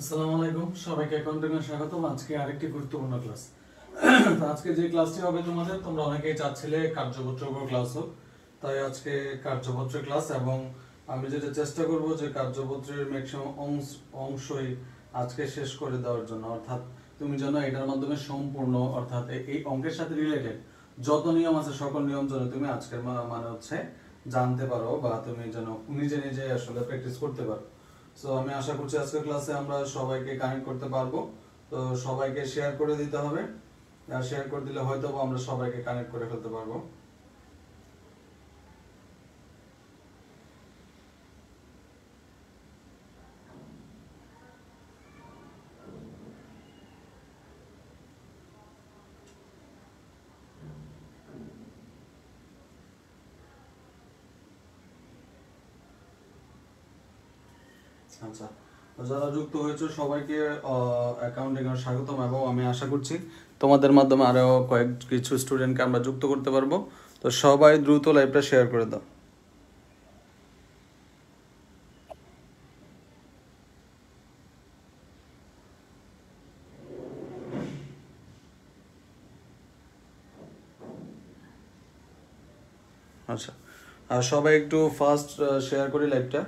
আসসালামু আলাইকুম, সবাইকে অ্যাকাউন্টিং এ স্বাগতম। আজকে আরেকটি গুরুত্বপূর্ণ ক্লাস। তো আজকে যে ক্লাসটি হবে তোমাদের, তোমরা অনেকেই চাচ্ছিলে কার্যপত্রের উপর ক্লাস হোক, তাই আজকে কার্যপত্রের ক্লাস। এবং আমি যেটা চেষ্টা করব যে কার্যপত্রের ম্যাক্সিমাম অংশই আজকে শেষ করে দেওয়ার জন্য, অর্থাৎ তুমি যেন এটার মাধ্যমে সম্পূর্ণ, অর্থাৎ এই অঙ্কের সাথে রিলেটেড যত নিয়ম আছে সকল নিয়ম যেন তুমি আজকের মানে হচ্ছে জানতে পারো, বা তুমি যেন নিজে নিজে আসলে প্র্যাকটিস করতে পারো। সো আমি আশা করছি আজকের ক্লাসে আমরা সবাইকে কানেক্ট করতে পারবো। তো সবাইকে শেয়ার করে দিতে হবে, আর শেয়ার করে দিলে হয়তো আমরা সবাইকে কানেক্ট করে ফেলতে পারবো। আচ্ছা, তো যারা যুক্ত হয়েছে সবাইকে অ্যাকাউন্টিং এর স্বাগতম, এবং আমি আশা করছি তোমাদের মাধ্যমে আরো কিছু স্টুডেন্টকে আমরা যুক্ত করতে পারবো। তো সবাই দ্রুত লাইভটা শেয়ার করে দাও। আচ্ছা, আর সবাই একটু ফাস্ট শেয়ার করি লাইভটা।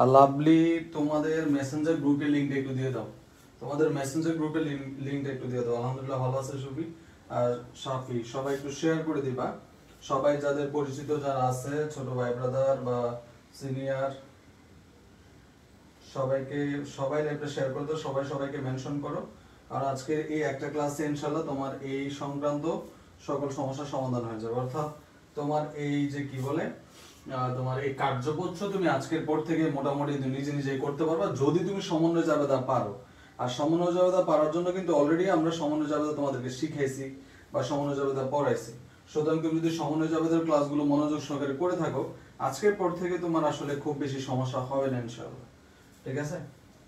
আর লাভলি, তোমাদের মেসেঞ্জার গ্রুপে লিংকটা একটু দিয়ে দাও। তোমাদের মেসেঞ্জার গ্রুপে লিংকটা একটু দিয়ে দাও। আলহামদুলিল্লাহ ভালো আছে সুফি আর সাফি, সবাই একটু শেয়ার করে দিবা। সবাই যাদের পরিচিত যারা আছে, ছোট ভাই ব্রাদার বা সিনিয়র, সবাইকে সবাই লাইভটা শেয়ার করে দাও। সবাই সবাইকে মেনশন করো। আর আজকে এই একটা ক্লাসে ইনশাআল্লাহ তোমার এই সংক্রান্ত সকল সমস্যার সমাধান হয়ে যাবে। অর্থাৎ তোমার এই যে কি বলে, তোমার এই কার্যপত্র তুমি আজকের পর থেকে মোটামুটি নিজে নিজে করতে পারবা, যদি তুমি সমন্বয় জাবেদা পারো। আর সমন্বয় জাবেদা পারার জন্য কিন্তু অলরেডি আমরা সমন্বয় জাবেদা তোমাদেরকে শিখাইছি বা সমন্বয় জাবেদা পড়াইছি। সুতরাং তুমি যদি সমন্বয় জাবেদার ক্লাসগুলো মনোযোগ সহকারে করে থাকো, আজকের পর থেকে তোমার আসলে খুব বেশি সমস্যা হবে না ইনশাআল্লাহ। ঠিক আছে?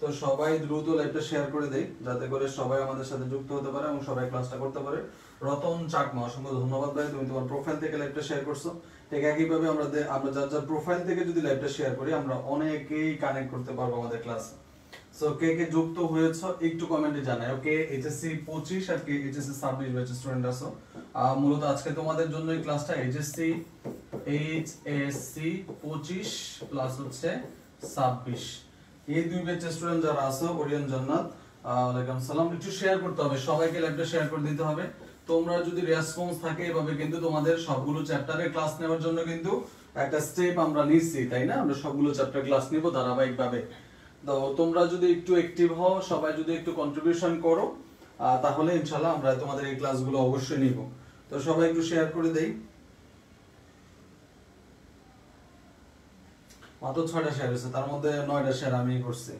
তো সবাই দ্রুত লাইভটা শেয়ার করে দেই, যাতে করে সবাই আমাদের সাথে যুক্ত হতে পারে এবং সবাই ক্লাসটা করতে পারে। রতন চাকমা, অসংখ্য ধন্যবাদ ভাই, তুমি তোমার প্রোফাইল থেকে লাইভটা শেয়ার করছো। ঠিক একইভাবে আমরা যার যার প্রোফাইল থেকে যদি লাইভটা শেয়ার করি, আমরা অনেকেই কানেক্ট করতে পারবো আমাদের ক্লাসে। সো কে কে যুক্ত হয়েছো একটু কমেন্টে জানাই। ওকে, এইচএসসি 25 আর কে এইচএসসি 26 ব্যাচের স্টুডেন্ট আছো। মূলত আজকে তোমাদের জন্য এই ক্লাসটা এইচএসসি 25 প্লাস হচ্ছে 26, এই দুই ব্যাচের স্টুডেন্ট যারা আছো, ওরিয়ন জান্নাত, ওয়ালাইকুম সালাম। একটু শেয়ার করতে হবে, সবাইকে লাইভটা শেয়ার করে দিতে হবে। তোমরা যদি রেসপন্স থাকে এভাবে, কিন্তু তোমাদের সবগুলো চ্যাপ্টারে ক্লাস নেওয়ার জন্য কিন্তু একটা স্টেপ আমরা নিচ্ছি, তাই না? আমরা সবগুলো চ্যাপ্টার ক্লাস নিব ধারাবাহিকভাবে। তো তোমরা যদি একটু অ্যাক্টিভ হও, সবাই যদি একটু কন্ট্রিবিউশন করো, তাহলে ইনশাআল্লাহ আমরা তোমাদের এই ক্লাসগুলো অবশ্যই নিব। তো সবাই একটু শেয়ার করে দেই। মাত্র 6টা শেয়ার হয়েছে, তার মধ্যে 9টা শেয়ার আমি করছি।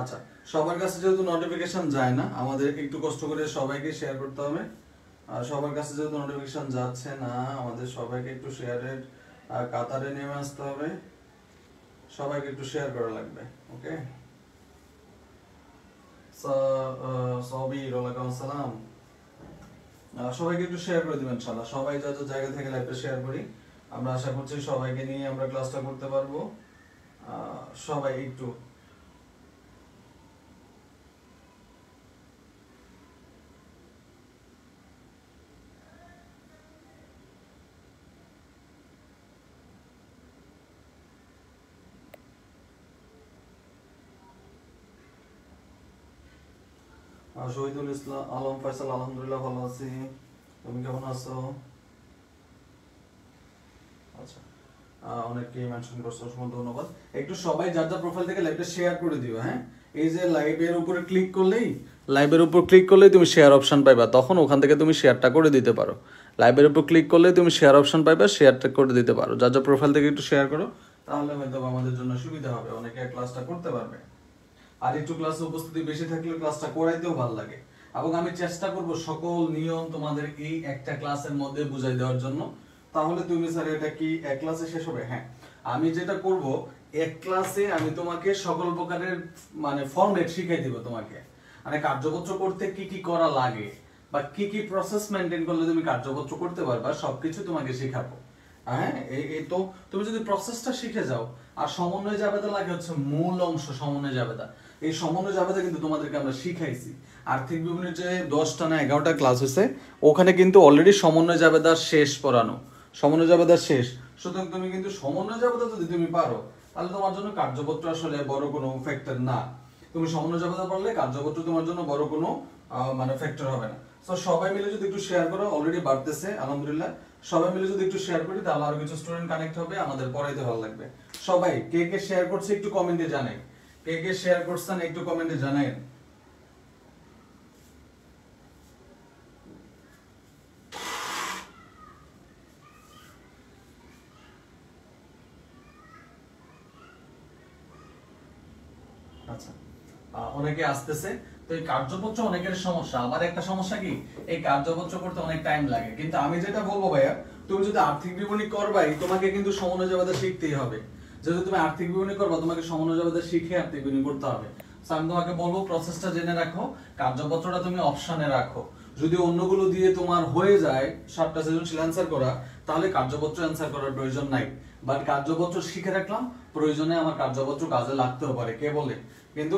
আচ্ছা, সবার কাছে যেহেতু নোটিফিকেশন যায় না, আমাদের একটু কষ্ট করে সবাইকে শেয়ার করতে হবে। আর সবার কাছে যেহেতু নোটিফিকেশন যাচ্ছে না, আমাদের সবাইকে একটু শেয়ারের কাতারে নেমে আসতে হবে। সবাইকে একটু শেয়ার করা লাগবে। ওকে, সবির, ওয়ালাইকুম আসসালাম। সবাইকে একটু শেয়ার করে দিবেন ইনশাআল্লাহ। সবাই যত জায়গা থেকে লাইভটা শেয়ার করি, আমরা আশা করছি সবাইকে নিয়ে আমরা ক্লাসটা করতে পারবো। সবাই একটু শহীদুল ইসলাম আলম ফয়সাল, আলহামদুলিল্লাহ ভালো আছি। তুমি কেমন আছো? আচ্ছা, অনেককেই মেনশন করছো, অসংখ্য ধন্যবাদ। একটু সবাই যার যার প্রোফাইল থেকে লাইভটা শেয়ার করে দিও। হ্যাঁ, এই যে লাইভের উপর ক্লিক করলেই তুমি শেয়ার অপশন পাইবা, তখন ওখান থেকে তুমি শেয়ারটা করে দিতে পারো। লাইভের উপর ক্লিক করলেই তুমি শেয়ার অপশন পাইবা, শেয়ারটা করে দিতে পারো। যার যার প্রোফাইল থেকে একটু শেয়ার করো, তাহলে হয়তো আমাদের জন্য সুবিধা হবে, অনেকে ক্লাসটা করতে পারবে। আর একটু ক্লাসে উপস্থিতি বেশি থাকলে ক্লাসটা করাইতেও ভালো লাগে। এবং আমি চেষ্টা করব সকল নিয়ম তোমাদের এই একটা ক্লাসের মধ্যে বুঝাই দেওয়ার জন্য। তাহলে তুমি স্যার এটা কি এক ক্লাসে শেষ হবে? হ্যাঁ, আমি যেটা করব, এক ক্লাসে আমি তোমাকে সকল প্রকারের মানে ফরম্যাট শিখাই দিব তোমাকে। মানে কার্যপত্র করতে কি কি করা লাগে বা কি কি প্রসেস মেনটেন করলে তুমি কার্যপত্র করতে পারবা, সবকিছু তোমাকে শেখাবো। হ্যাঁ, এই তো তুমি যদি প্রসেসটা শিখে যাও, আর সমন্বয় জাবেদা লাগে হচ্ছে মূল অংশ সমন্বয় জাবেদা। এই সমন্বয় জাবেদা কিন্তু তোমাদেরকে আমরা শিখাইছি। আর্থিক বিবরণীর যে 10টা না 11টা ক্লাস হয়েছে, ওখানে কিন্তু অলরেডি সমন্বয় জাবেদা শেষ পড়ানো, সমন্বয় জাবেদা শেষ। সুতরাং তুমি কিন্তু সমন্বয় জাবেদা যদি তুমি পারো, তাহলে তোমার জন্য কার্যপত্র আসলে বড় কোনো ফ্যাক্টর না। তুমি সমন্বয় জাবেদা পড়লে কার্যপত্র তোমার জন্য বড় কোনো মানে ফ্যাক্টর হবে না। তো সবাই মিলে যদি একটু শেয়ার করো, অলরেডি বাড়তেছে আলহামদুলিল্লাহ। সবাই মিলে যদি একটু শেয়ার করি তাহলে আরো কিছু স্টুডেন্ট কানেক্ট হবে, আমাদের পড়াইতে ভালো লাগবে। সবাই কে কে শেয়ার করছে একটু কমেন্টে জানাই, কে কে শেয়ার করছেন একটু কমেন্টে জানাই। আচ্ছা, অনেকে আসতেছে। তো এই কার্যপত্র অনেকের সমস্যা, আবার একটা সমস্যা কি, এই কার্যপত্র করতে অনেক টাইম লাগে। কিন্তু আমি যেটা বলবো ভাইয়া, তুমি যদি আর্থিক বিবরণী করবাই, তোমাকে কিন্তু সমন্বয় জাবেদা শিখতেই হবে। যদি তুমি আর্থিক বিবরণী করবা, তোমাকে সমন্বয় জাবেদা শিখে আর্থিক বিবরণী করতে হবে। আমি তোমাকে বলবো প্রসেসটা জেনে রাখো, কার্যপত্রটা তুমি অপশনে রাখো। যদি অন্যগুলো দিয়ে তোমার হয়ে যায় 7টা সৃজনশীল অ্যান্সার করা, তাহলে কার্যপত্র অ্যান্সার করার প্রয়োজন নাই। বাট কার্যপত্র শিখে রাখলাম, প্রয়োজনে আমার কার্যপত্র কাজে লাগতেও পারে, কে বলে। কিন্তু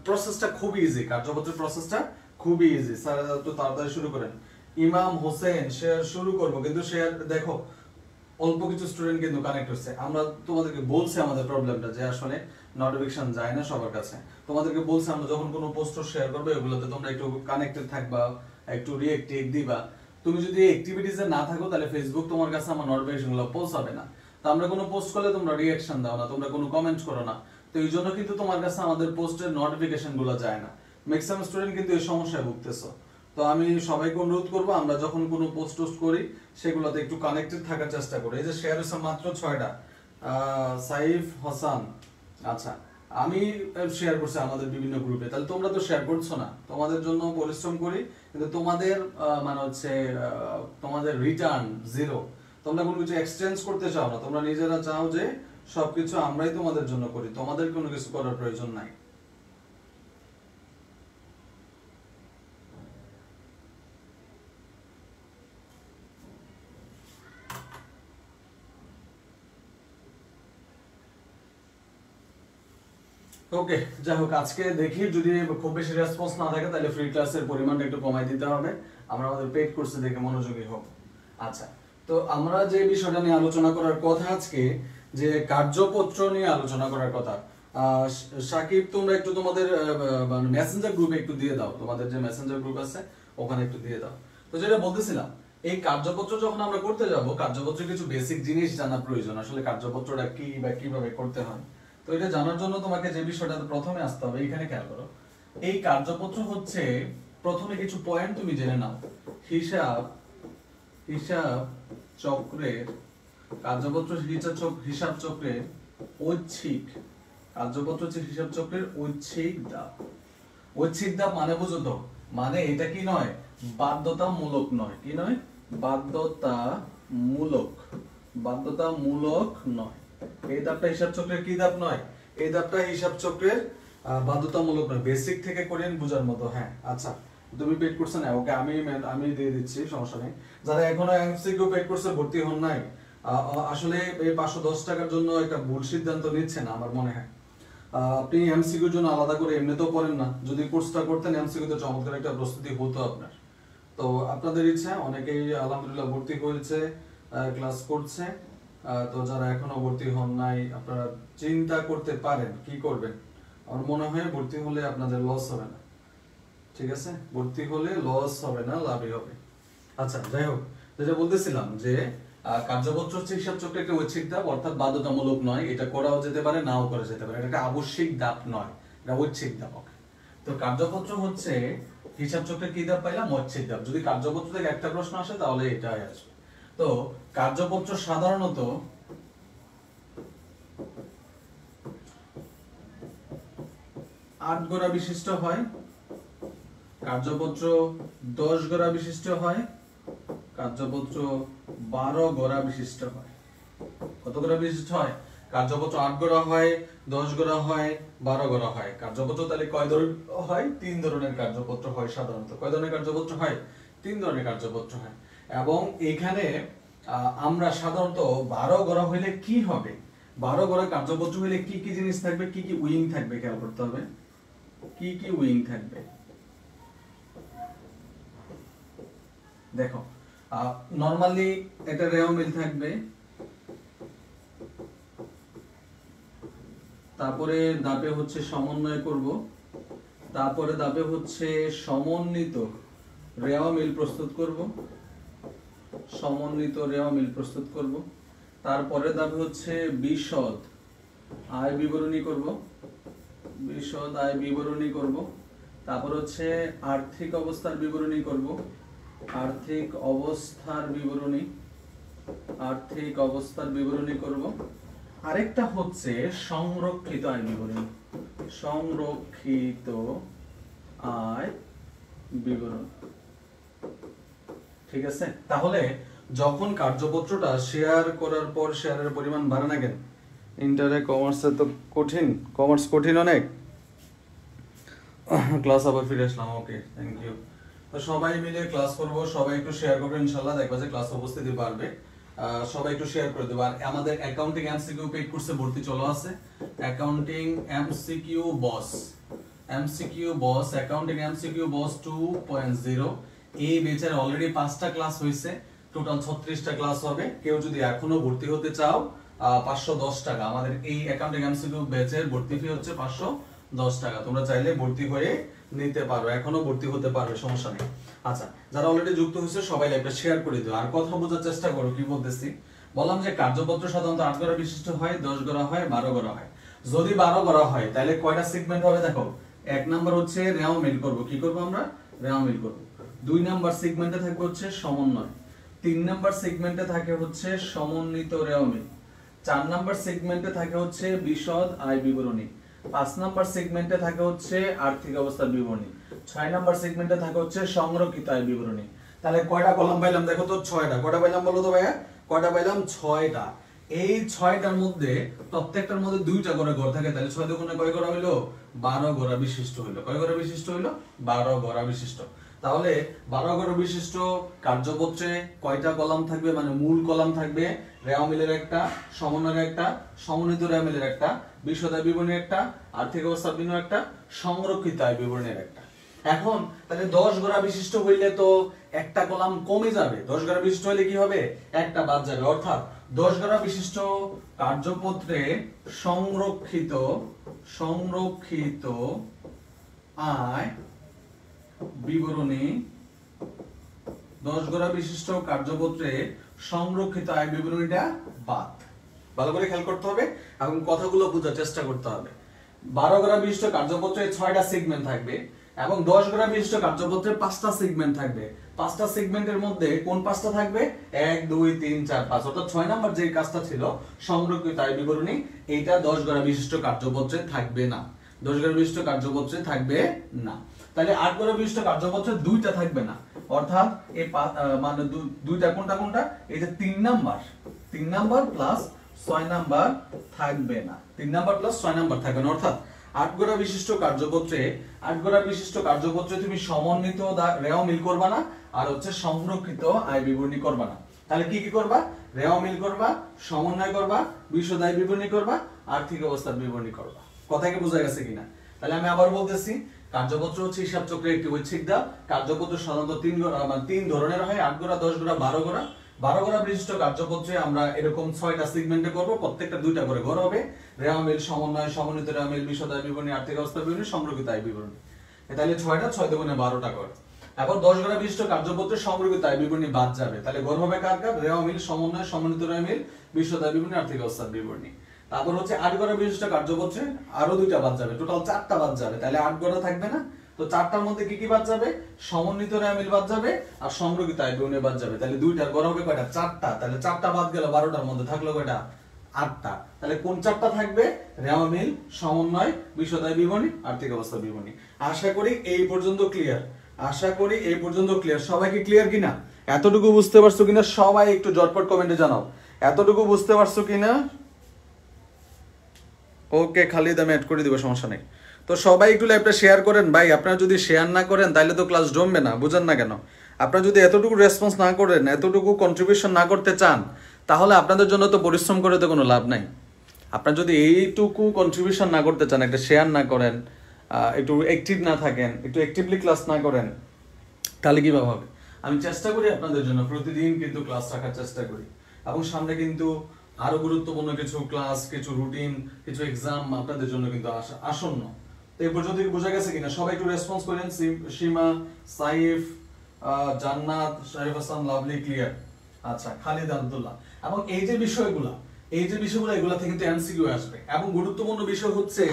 প্রসেসটা খুবই ইজি, কার্যপত্রের প্রসেসটা খুবই ইজি। স্যার একটু তাড়াতাড়ি শুরু করেন। ইমাম হোসেন শেয়ার শুরু করবো, কিন্তু শেয়ার দেখো অল্প কিছু স্টুডেন্ট কিন্তু কানেক্ট হচ্ছে। আমরা তোমাদেরকে বলছি আমাদের প্রবলেমটা, যে আসলে নোটিফিকেশন যায় না সবার কাছে। তোমাদেরকে বলছি আমরা যখন কোনো পোস্ট শেয়ার করবে, ওগুলোতে তোমরা একটু কানেক্টেড থাকবা, একটু রিঅ্যাক্টিভ দিবা। তুমি যদি অ্যাক্টিভিটিসে না থাকো, তাহলে ফেসবুক তোমার কাছে আমার নোটিফিকেশনগুলো পৌঁছাবে না। তো আমরা কোনো পোস্ট করলে তোমরা রিঅ্যাকশন দাও না, তোমরা কোনো কমেন্ট করো না। তো এই জন্য কিন্তু তোমার কাছে আমাদের পোস্টের নোটিফিকেশন গুলো যায় না। ম্যাক্সিমাম স্টুডেন্ট কিন্তু এই সমস্যায় ভুগতেছো। তো আমি সবাইকে অনুরোধ করবো, আমরা যখন কোনো পোস্ট টোস্ট করি সেগুলোতে একটু কানেক্টেড থাকার চেষ্টা করি। এই যে শেয়ার হচ্ছে মাত্র 6টা। সাইফ হাসান, আচ্ছা আমি শেয়ার করছি আমাদের বিভিন্ন গ্রুপে, তাহলে তোমরা তো শেয়ার করছো না। তোমাদের জন্য পরিশ্রম করি, কিন্তু তোমাদের মানে হচ্ছে তোমাদের রিটার্ন জিরো। তোমরা কোনো কিছু এক্সচেঞ্জ করতে চাও না, তোমরা নিজেরা চাও যে সবকিছু আমরাই তোমাদের জন্য করি, তোমাদের কোনো কিছু করার প্রয়োজন নাই। ওকে, যাই হোক, আজকে দেখি যদি খুব বেশি রেসপন্স না থাকে, তাহলে ফ্রি ক্লাসের পরিমাণটা একটু কমাই দিতে হবে। আমরা আমাদের পেইড কোর্সে দেখে মনোযোগী হব। আচ্ছা, তো আমরা যে বিষয়টা নিয়ে আলোচনা করার কথা আজকে, যে কার্যপত্র নিয়ে আলোচনা করার কথা। সাকিব, তোমরা একটু তোমাদের মানে মেসেঞ্জার গ্রুপে একটু দিয়ে দাও, তোমাদের যে মেসেঞ্জার গ্রুপ আছে ওখানে একটু দিয়ে দাও। তো যেটা বলতেছিলাম, এই কার্যপত্র যখন আমরা করতে যাব, কার্যপত্রের কিছু বেসিক জিনিস জানা প্রয়োজন। আসলে কার্যপত্রটা কি বা কিভাবে করতে হয়, তো এটা জানার জন্য তোমাকে যে বিষয়টা প্রথমে আসতে হবে, এখানে খেয়াল করো। এই কার্যপত্র হচ্ছে, প্রথমে কিছু পয়েন্ট তুমি জেনে নাও। হিসাব হিসাব চক্রের কার্যপত্র, হিসাব চক্রের ঐচ্ছিক কার্যপত্র হচ্ছে হিসাব চক্রের ঐচ্ছিক ধাপ। ঐচ্ছিক ধাপ মানে বুঝো তো, মানে এটা কি নয়, বাধ্যতামূলক নয়। কি নয়? বাধ্যতামূলক, বাধ্যতামূলক নয়। এই ধাপটা হিসাব চক্রের কি ধাপ নয়? এই ধাপটা হিসাব চক্রের বাধ্যতামূলক নয়। বেসিক থেকে করেন বুঝার মতো। হ্যাঁ, আচ্ছা, তুমি পেড কোর্সে নাও। ওকে, আমি দিয়ে দিচ্ছি, সমস্যা নেই। যারা এখনো এমসিকিউ পেড কোর্সে ভর্তি হন নাই, আসলে এই 510 টাকার জন্য একটা ভুল সিদ্ধান্ত নিচ্ছেন আমার মনে হয়। আপনি এমসিকিউর জন্য আলাদা করে এমনিতেও পড়েন না। যদি কোর্সটা করতেন, এমসিকিউতে চমৎকার একটা প্রস্তুতি হতো আপনার। তো আপনাদের ইচ্ছা, অনেকেই আলহামদুলিল্লাহ ভর্তি হয়েছে, ক্লাস করছে। তো যারা এখনো ভর্তি হন নাই, আপনারা চিন্তা করতে পারেন কি করবেন। আমার মনে হয় ভর্তি হলে আপনাদের লস হবে না। ঠিক আছে, ভর্তি হলে লস হবে না, লাভই হবে। আচ্ছা, যাই হোক, যেটা বলতেছিলাম যে কার্যপত্র হচ্ছে হিসাব চক্রের একটা ঐচ্ছিক ধাপ, অর্থাৎ বাধ্যতামূলক নয়। এটা করাও যেতে পারে, নাও করা যেতে পারে। এটা একটা আবশ্যিক ধাপ নয়, এটা ঐচ্ছিক ধাপ। তো কার্যপত্র হচ্ছে হিসাব চক্রের কি ধাপ পাইলাম? ঐচ্ছিক ধাপ। যদি কার্যপত্র থেকে একটা প্রশ্ন আসে, তাহলে এটাই আসবে। তো কার্যপত্র সাধারণত 8 গড়া বিশিষ্ট হয়, কার্যপত্র 10 গড়া বিশিষ্ট হয়, কার্যপত্র 12 গড়া বিশিষ্ট হয়। কত গড়া বিশিষ্ট হয়? কার্যপত্র 8 গড়া হয়, 10 গড়া হয়, 12 গড়া হয়। কার্যপত্র তাহলে কয় ধরনের হয়? 3 ধরনের কার্যপত্র হয় সাধারণত। কয় ধরনের কার্যপত্র হয়? 3 ধরনের কার্যপত্র হয়। এবং এখানে আমরা সাধারণত 12 গড়া হইলে কি হবে, 12 গড়া কার্যপত্র হইলে কি কি জিনিস থাকবে, কি কি উইং থাকবে খেয়াল করতে হবে, কি কি উইং থাকবে। দেখো নরমালি একটা রেও মিল থাকবে, তারপরে দাবে হচ্ছে সমন্বয় করব, তারপরে দাবে হচ্ছে সমন্বিত রেওয়া মিল প্রস্তুত করব, সমন্বিত রেওয়া মিল প্রস্তুত করব, তারপরে দাবে হচ্ছে বিশদ আয় বিবরণী করব, বিশদ আয় বিবরণী করব, তারপর হচ্ছে আর্থিক অবস্থার বিবরণী করব, আর্থিক অবস্থার বিবরণী, আর্থিক অবস্থার বিবরণী করব, আরেকটা হচ্ছে সংরক্ষিত আয় বিবরণী, সংরক্ষিত আয় বিবরণ। ঠিক আছে, তাহলে যখন কার্যপত্রটা শেয়ার করার পর শেয়ারের পরিমাণ বাড়ে না কেন, ইন্টারে কমার্সে তো কঠিন, কমার্স কঠিন অনেক। ক্লাস আবার ফিরে আসলাম, ওকে থ্যাংক ইউ। তো সবাই মিলে ক্লাস করব, সবাই একটু শেয়ার করবে, ইনশাআল্লাহ দেখবা যে ক্লাস উপস্থিতি বাড়বে। সবাই একটু শেয়ার করে দেবো। আর আমাদের অ্যাকাউন্টিং এমসিকিউ পেইড কোর্সে ভর্তি চলে আছে, অ্যাকাউন্টিং এমসিকিউ বস, এমসিকিউ বস, অ্যাকাউন্টিং এমসিকিউ বস 2.0। এই ব্যাচের অলরেডি 5টা ক্লাস হয়েছে, টোটাল 36টা ক্লাস হবে। কেউ যদি এখনো ভর্তি হতে চাও 510 টাকা, আমাদের এই অ্যাকাউন্টিং এমসিকিউ ব্যাচের ভর্তি ফি হচ্ছে 510 টাকা। তোমরা চাইলে ভর্তি হয়ে নিতে পারো, এখনো ভর্তি হতে পারবে, সমস্যা নেই। আচ্ছা, যারা অলরেডি যুক্ত হয়েছে সবাই লাইভটা শেয়ার করে দিও। আর কথা বোঝার চেষ্টা করো কি বলতেছি। বললাম যে কার্যপত্র সাধারণত 8 গড়া বিশিষ্ট হয়, 10 গড়া হয়, 12 গড়া হয়। যদি 12 গড়া হয় তাহলে কয়টা সেগমেন্ট হবে দেখো। 1 নাম্বার হচ্ছে রেওয়া মিল করব, কি করব আমরা, রেওয়া মিল করব। 2 নাম্বার সেগমেন্টে থাকবে হচ্ছে সমন্বয়, 3 নাম্বার সেগমেন্টে থাকে হচ্ছে সমন্বিত রেওয়া মিল, 4 নাম্বার সেগমেন্টে থাকে হচ্ছে বিশদ আয় বিবরণী, 5 নাম্বার সেগমেন্টে থাকে হচ্ছে আর্থিক অবস্থার বিবরণী, 6 নাম্বার সেগমেন্টে থাকে হচ্ছে সংরক্ষিত আয় বিবরণী। তাহলে কয়টা কলাম পাইলাম দেখো তো, 6টা। কয়টা পাইলাম বলো তো ভাইয়া, কয়টা পাইলাম, 6টা। এই 6টার মধ্যে প্রত্যেকটার মধ্যে 2টা করে ঘর থাকে, তাহলে 6 দুগুণে কয় গড়া হইলো, 12 গড়া বিশিষ্ট হইলো। কয় গড়া বিশিষ্ট হইলো, 12 গড়া বিশিষ্ট। তাহলে 12 গড়া বিশিষ্ট কার্যপত্রে কয়টা কলাম থাকবে, মানে মূল কলাম থাকবে, রেওয়া মিলের একটা, সমন্বয়ের একটা, সমন্বিত রেওয়া মিলের একটা, বিশদ আয় বিবরণীর একটা, আর্থিক অবস্থার বিবরণীর একটা, সংরক্ষিত আয় বিবরণীর একটা। এখন তাহলে 10 গড়া বিশিষ্ট হইলে তো একটা কলাম কমে যাবে, 10 গড়া বিশিষ্ট হইলে কি হবে, একটা বাদ যাবে। অর্থাৎ 10 গড়া বিশিষ্ট কার্যপত্রে সংরক্ষিত, সংরক্ষিত আয় বিবরণী, 10 গড়া বিশিষ্ট কার্যপত্রে সংরক্ষিত আয় বিবরণীটা বাদ। ভালো করে খেয়াল করতে হবে এবং কথাগুলো বোঝার চেষ্টা করতে হবে। 12 গড়া বিশিষ্ট কার্যপত্রে 6টা সেগমেন্ট থাকবে এবং 10 গড়া বিশিষ্ট কার্যপত্রে 5টা সেগমেন্ট থাকবে। 5টা সেগমেন্টের মধ্যে কোন 5টা থাকবে, 1 2 3 4 5। অর্থাৎ 6 নাম্বার যে কাজটা ছিল সংরক্ষিত আয় বিবরণী, এইটা 10 গড়া বিশিষ্ট কার্যপত্রে থাকবে না, 10 গড়া বিশিষ্ট কার্যপত্রে থাকবে না। তাহলে 8 গড়া বিশিষ্ট কার্যপত্রে 2টা থাকবে না। অর্থাৎ এই মানে 2টা কোনটা কোনটা, এই যে 3 নাম্বার প্লাস 6 নাম্বার থাকবে না, 3 নাম্বার প্লাস 6 নাম্বার থাকবে না। অর্থাৎ 8 গড়া বিশিষ্ট কার্যপত্রে, 8 গড়া বিশিষ্ট কার্যপত্রে তুমি সমন্বিত রেওয়া মিল করবা না, আর হচ্ছে সংরক্ষিত আয় বিবরণী করবা না। তাহলে কি কি করবা, রেওয়া মিল করবা, সমন্বয় করবা, বিশদ আয় বিবরণী করবা, আর্থিক অবস্থার বিবরণী করবা। কথা কি বোঝা গেছে কিনা? তাহলে আমি আবার বলতেছি, কার্যপত্র হচ্ছে হিসাব চক্রের একটি ঐচ্ছিক ধাপ। কার্যপত্র সাধারণত 3 ধরনের হয়, 8 গড়া, 10 গড়া, 12 গড়া। 12 গড়া বিশিষ্ট কার্যপত্রে আমরা এরকম 6টা সেগমেন্টে করব, প্রত্যেকটা 2টা করে ঘর হবে। রেওয়া মিল, সমন্বয়, সমন্বিত রেওয়া মিল, বিশদ আয় বিবরণী, আর্থিক অবস্থা বিবরণী, সংরক্ষিত আয় বিবরণী। তাহলে 6টা, 6 দুগুণে 12টা ঘর। এখন 10 গড়া বিশিষ্ট কার্যপত্রে সংরক্ষিত আয় বিবরণী বাদ যাবে, তাহলে ঘর হবে কার কার, রেওয়া মিল, সমন্বয়, সমন্বিত রেওয়া মিল, বিশদ আয় বিবরণী, আর্থিক অবস্থার বিবরণী। তারপর হচ্ছে 8 গড়া বিশিষ্ট কার্যপত্রে আরো 2টা বাদ যাবে, টোটাল 4টা বাদ যাবে। তাহলে 8 গড়া থাকবে না, তো 4টার মধ্যে কি কি বাদ যাবে, সমন্বিত রেওয়া মিল বাদ যাবে আর সংরক্ষিত আয় বিবরণী বাদ যাবে। তাহলে 2টার গড় হবে কয়টা, 4টা। তাহলে 4টা বাদ গেল, 12টার মধ্যে থাকলো কয়টা, 8টা। তাহলে কোন 4টা থাকবে, রেওয়া মিল, সমন্বয়, বিশদ আয় বিবরণী, আর্থিক অবস্থা বিবরণী। আশা করি এই পর্যন্ত ক্লিয়ার, আশা করি এই পর্যন্ত ক্লিয়ার। সবাই কি ক্লিয়ার কিনা, এতটুকু বুঝতে পারছো কিনা সবাই একটু ঝটপট কমেন্টে জানাও, এতটুকু বুঝতে পারছো কিনা। ওকে, খালিদ আমি অ্যাড করে দিব, সমস্যা নেই। তো সবাই একটু লাইভটা শেয়ার করেন ভাই, আপনারা যদি শেয়ার না করেন তাহলে তো ক্লাস জমবে না, বুঝেন না কেন। আপনারা যদি এতটুকু রেসপন্স না করেন, এতটুকু কন্ট্রিবিউশন না করতে চান, তাহলে আপনাদের জন্য তো পরিশ্রম করে তো কোনো লাভ নাই। আপনারা যদি এইটুকু কন্ট্রিবিউশন না করতে চান, একটা শেয়ার না করেন, একটু অ্যাক্টিভ না থাকেন, একটু অ্যাক্টিভলি ক্লাস না করেন, তাহলে কীভাবে হবে? আমি চেষ্টা করি আপনাদের জন্য প্রতিদিন কিন্তু ক্লাস রাখার চেষ্টা করি, এবং সামনে কিন্তু আরো গুরুত্বপূর্ণ কিছু ক্লাস, কিছু রুটিন, কিছু এক্সাম আপনাদের জন্য কিন্তু আসন্ন। তো এই পর্যন্ত বোঝা গেছে কিনা? সবাই একটু রেসপন্স করেন। সীমা, সাইফ, জান্নাত, শরীফ হাসান, লাভলি, ক্লিয়ার। আচ্ছা, খালিদ আব্দুল্লাহ। এবং এই যে বিষয়গুলো এগুলা থেকে কিন্তু এমসিকিউ আসবে, এবং গুরুত্বপূর্ণ বিষয় হচ্ছে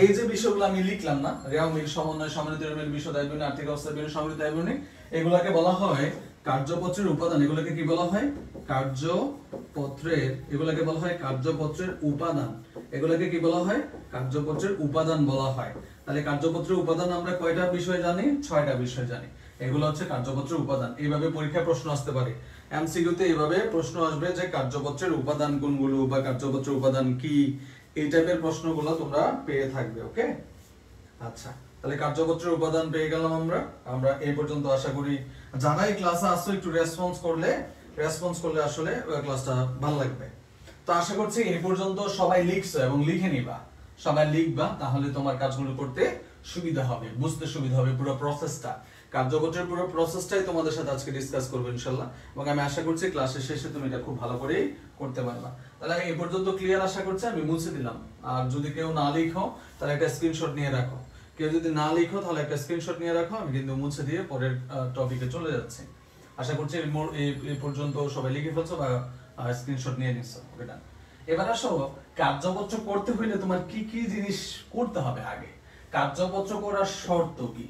এই যে বিষয়গুলো আমি লিখলাম না, রেওয়া মিল, সমন্বয়, সমন্বিত মিল, বিশদ আয়বনী, আর্থিক অবস্থা বিবরণী, সমৃদ্ধ আয়বনী, এগুলাকে বলা হয় কার্যপত্রের উপাদান। এগুলোকে কি বলা হয়? কার্যপত্রের। এগুলোকে বলা হয় কার্যপত্রের উপাদান। এগুলোকে কি বলা হয়? কার্যপত্রের উপাদান বলা হয়। তাহলে কার্যপত্রের উপাদান আমরা কয়টা বিষয় জানি? 6টা বিষয় জানি। এগুলো হচ্ছে কার্যপত্রের উপাদান। এইভাবে পরীক্ষায় প্রশ্ন আসতে পারে। এমসিকিউতে এইভাবে প্রশ্ন আসবে যে কার্যপত্রের উপাদান কোনগুলো বা কার্যপত্রের উপাদান কি, এই টাইপের প্রশ্নগুলো তোমরা পেয়ে থাকবে। ওকে, আচ্ছা, তাহলে কার্যপত্রের উপাদান পেয়ে গেলাম আমরা এই পর্যন্ত। আশা করি যারা এই ক্লাসে আসছো একটু রেসপন্স করলে আসলে ক্লাসটা ভালো লাগবে। তো আশা করছি এই পর্যন্ত সবাই লিখছো এবং লিখে নিবা, সবাই লিখবা, তাহলে তোমার কাজগুলো করতে সুবিধা হবে, বুঝতে সুবিধা হবে পুরো প্রসেসটা। কার্যপত্রের পুরো প্রসেসটাই তোমাদের সাথে আজকে ডিসকাস করবো ইনশাআল্লাহ, এবং আমি আশা করছি ক্লাসের শেষে তুমি এটা খুব ভালো করেই করতে পারবা। তাহলে এই পর্যন্ত ক্লিয়ার আশা করছি। আমি মুছে দিলাম। আর যদি কেউ না লিখো তাহলে একটা স্ক্রিনশট নিয়ে রাখো। কেউ যদি না লিখো তাহলে একটা স্ক্রিনশট নিয়ে রাখো, আমি কিন্তু মুছে দিয়ে পরের টপিকে চলে যাচ্ছি। আশা করছি এই পর্যন্ত সবাই লিখে ফেলছো বা স্ক্রিনশট নিয়ে নিচ্ছো। ওকে, ডান। এবার আসো, কার্যপত্র করতে হইলে তোমার কি কি জিনিস করতে হবে আগে। কার্যপত্র করার শর্ত কি?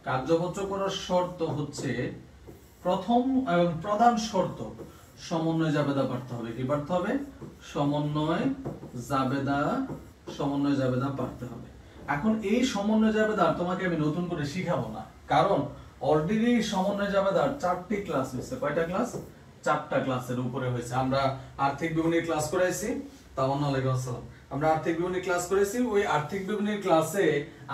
কার্যপত্র করার শর্ত হচ্ছে, প্রথম এবং প্রধান শর্ত, সমন্বয় জাবেদা পারতে হবে। কি পারতে হবে? সমন্বয় জাবেদা পারতে হবে। এখন এই সমন্বয় জাবেদা তোমাকে আমি নতুন করে শিখাবো না, কারণ অলরেডি সমন্বয় জাবেদার 4টি ক্লাস হয়েছে। কয়টা ক্লাস? 4টা ক্লাসের উপরে হয়েছে। আমরা আর্থিক বিবরণী ক্লাস করাইছি। তাওয়ান্নালাইকুম আসসালাম। আমরা আর্থিক বিবরণী ক্লাস করেছি। ওই আর্থিক বিবরণীর ক্লাসে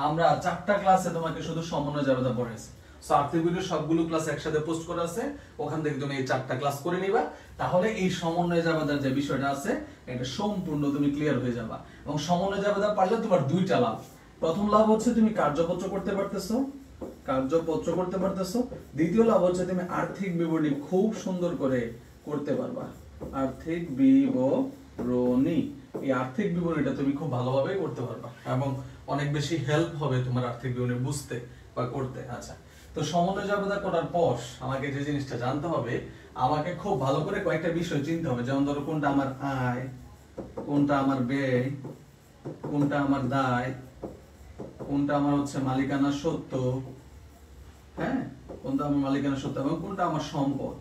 আমরা 4টা ক্লাসে তোমাকে শুধু সমন্বয় জাবেদা পড়াইছি। সো আর্থিক বিবরণীর সবগুলো ক্লাস একসাথে পোস্ট করা আছে, ওখান থেকে তুমি এই 4টা ক্লাস করে নিবা। তাহলে এই সমন্বয় জাবেদার যে বিষয়টা আছে এটা সম্পূর্ণ তুমি ক্লিয়ার হয়ে যাবা। এবং সমন্বয় জাবেদা পারলে তোমার 2টা লাভ। প্রথম লাভ হচ্ছে তুমি কার্যপত্র করতে পারতেছো, দ্বিতীয় লাভ হচ্ছে তুমি আর্থিক বিবরণী খুব সুন্দর করে করতে পারবা। আর্থিক বিবরণী, এই আর্থিক বিবরণীটা তুমি খুব ভালোভাবে করতে পারবা, এবং অনেক বেশি হেল্প হবে তোমার আর্থিক বিবরণী বুঝতে বা করতে। আচ্ছা, তো সমন্বয় জাবেদা করার পর আমাকে যে জিনিসটা জানতে হবে, আমাকে খুব ভালো করে কয়েকটা বিষয় চিনতে হবে। যেমন ধরো, কোনটা আমার আয়, কোনটা আমার ব্যয়, কোনটা আমার দায়, কোনটা আমার হচ্ছে মালিকানা সত্ত্ব, হ্যাঁ, কোনটা আমার মালিকানা সত্ত্ব, এবং কোনটা আমার সম্পদ।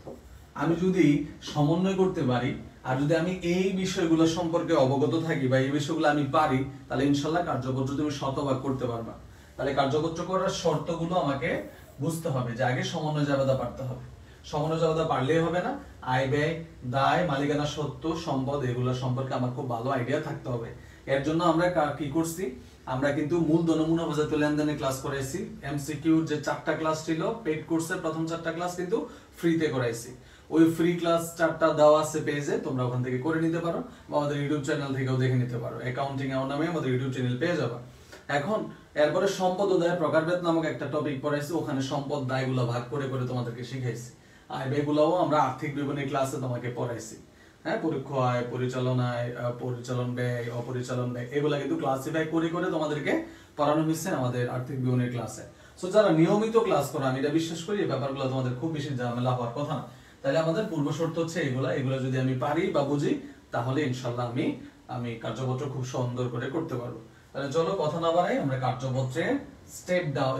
আমি যদি সমন্বয় করতে পারি, আর যদি আমি এই বিষয়গুলো সম্পর্কে অবগত থাকি বা এই বিষয়গুলো আমি পারি, তাহলে ইনশাআল্লাহ কার্যপত্র তুমি শতভাগ করতে পারবা। তাহলে কার্যপত্র করার শর্তগুলো আমাকে বুঝতে হবে, যে আগে সমন্বয় জাবেদা পারতে হবে। সমন্বয় জাবেদা পারলেই হবে না, আয় ব্যয়, দায়, মালিকানা সত্ত্ব, সম্পদ, এগুলো সম্পর্কে আমার খুব ভালো আইডিয়া থাকতে হবে। এর জন্য আমরা কি করছি, আমরা কিন্তু মূলধন ও মুনাফাজাত লেনদেনের ক্লাস করাইছি। এমসিকিউ যে 4টা ক্লাস ছিল পেইড কোর্সের প্রথম 4টা ক্লাস কিন্তু ফ্রিতে করাইছি। ওই ফ্রি ক্লাস 4টা দেওয়া আছে পেজে, তোমরা ওখান থেকে করে নিতে পারো, বা আমাদের ইউটিউব চ্যানেল থেকেও দেখে নিতে পারো। অ্যাকাউন্টিং এর নামে আমাদের ইউটিউব চ্যানেল পেয়ে যাবে। এখন এরপরে সম্পদ ও দায় প্রকারভেদ নামক একটা টপিক পড়াইছি, ওখানে সম্পদ দায়গুলো ভাগ করে করে তোমাদেরকে শিখাইছি। আয় ব্যয়গুলোও আমরা আর্থিক বিবরণী ক্লাসে তোমাকে পড়াইছি। হ্যাঁ, পরোক্ষ আয়, পরিচালন আয়, পরিচালন ব্যয়, অপরিচালন ব্যয়, এগুলা কিন্তু ক্লাসিফাই করে করে তোমাদেরকে পড়ানো হয়েছে আমাদের আর্থিক বিবরণীর ক্লাসে। সো যারা নিয়মিত ক্লাস করো, আমি এটা বিশ্বাস করি এই ব্যাপারগুলো তোমাদের খুব বেশি ঝামেলা হওয়ার কথা না। তাহলে আমাদের পূর্ব শর্ত হচ্ছে এগুলা যদি আমি পারি বা বুঝি, তাহলে ইনশাআল্লাহ আমি কার্যপত্র খুব সুন্দর করে করতে পারবো। তাহলে চলো কথা না বাড়াই, আমরা কার্যপত্রে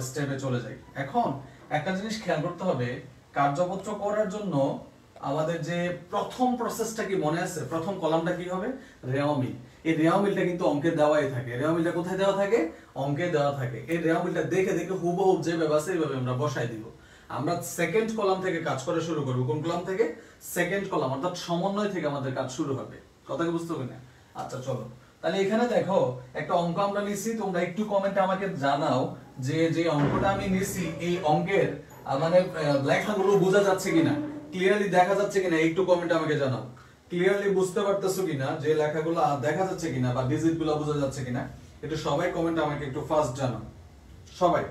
স্টেপে চলে যাই। এখন একটা জিনিস খেয়াল করতে হবে, কার্যপত্র করার জন্য আমাদের যে প্রথম প্রসেসটা কি মনে আছে? প্রথম কলামটা কি হবে? রেওয়া মিল। এই রেওয়া মিলটা কিন্তু অঙ্কে দেওয়াই থাকে। রেওয়া মিলটা কোথায় দেওয়া থাকে? অঙ্কে দেওয়া থাকে। এই রেওয়া মিলটা দেখে দেখে হুবহু যেভাবে আছে এইভাবে আমরা বসাই দিব। আমরা সেকেন্ড কলাম থেকে কাজ করা শুরু করব। কোন কলাম থেকে? সেকেন্ড কলাম, অর্থাৎ সমন্বয় থেকে আমাদের কাজ শুরু হবে। কথা কি বুঝতে হবে না? আচ্ছা চলো, তাহলে এখানে দেখো একটা অঙ্ক আমরা নিছি। তোমরা একটু কমেন্টে আমাকে জানাও যে যে অঙ্কটা আমি নিছি এই অঙ্কের মানে লেখাগুলো বোঝা যাচ্ছে কিনা, ক্লিয়ারলি দেখা যাচ্ছে কিনা একটু কমেন্টে আমাকে জানাও। ক্লিয়ারলি বুঝতে পারতেছো কিনা, যে লেখাগুলো দেখা যাচ্ছে কিনা বা ডিজিট গুলো বোঝা যাচ্ছে কিনা, একটু সবাই কমেন্টে আমাকে একটু ফাস্ট জানাও সবাই।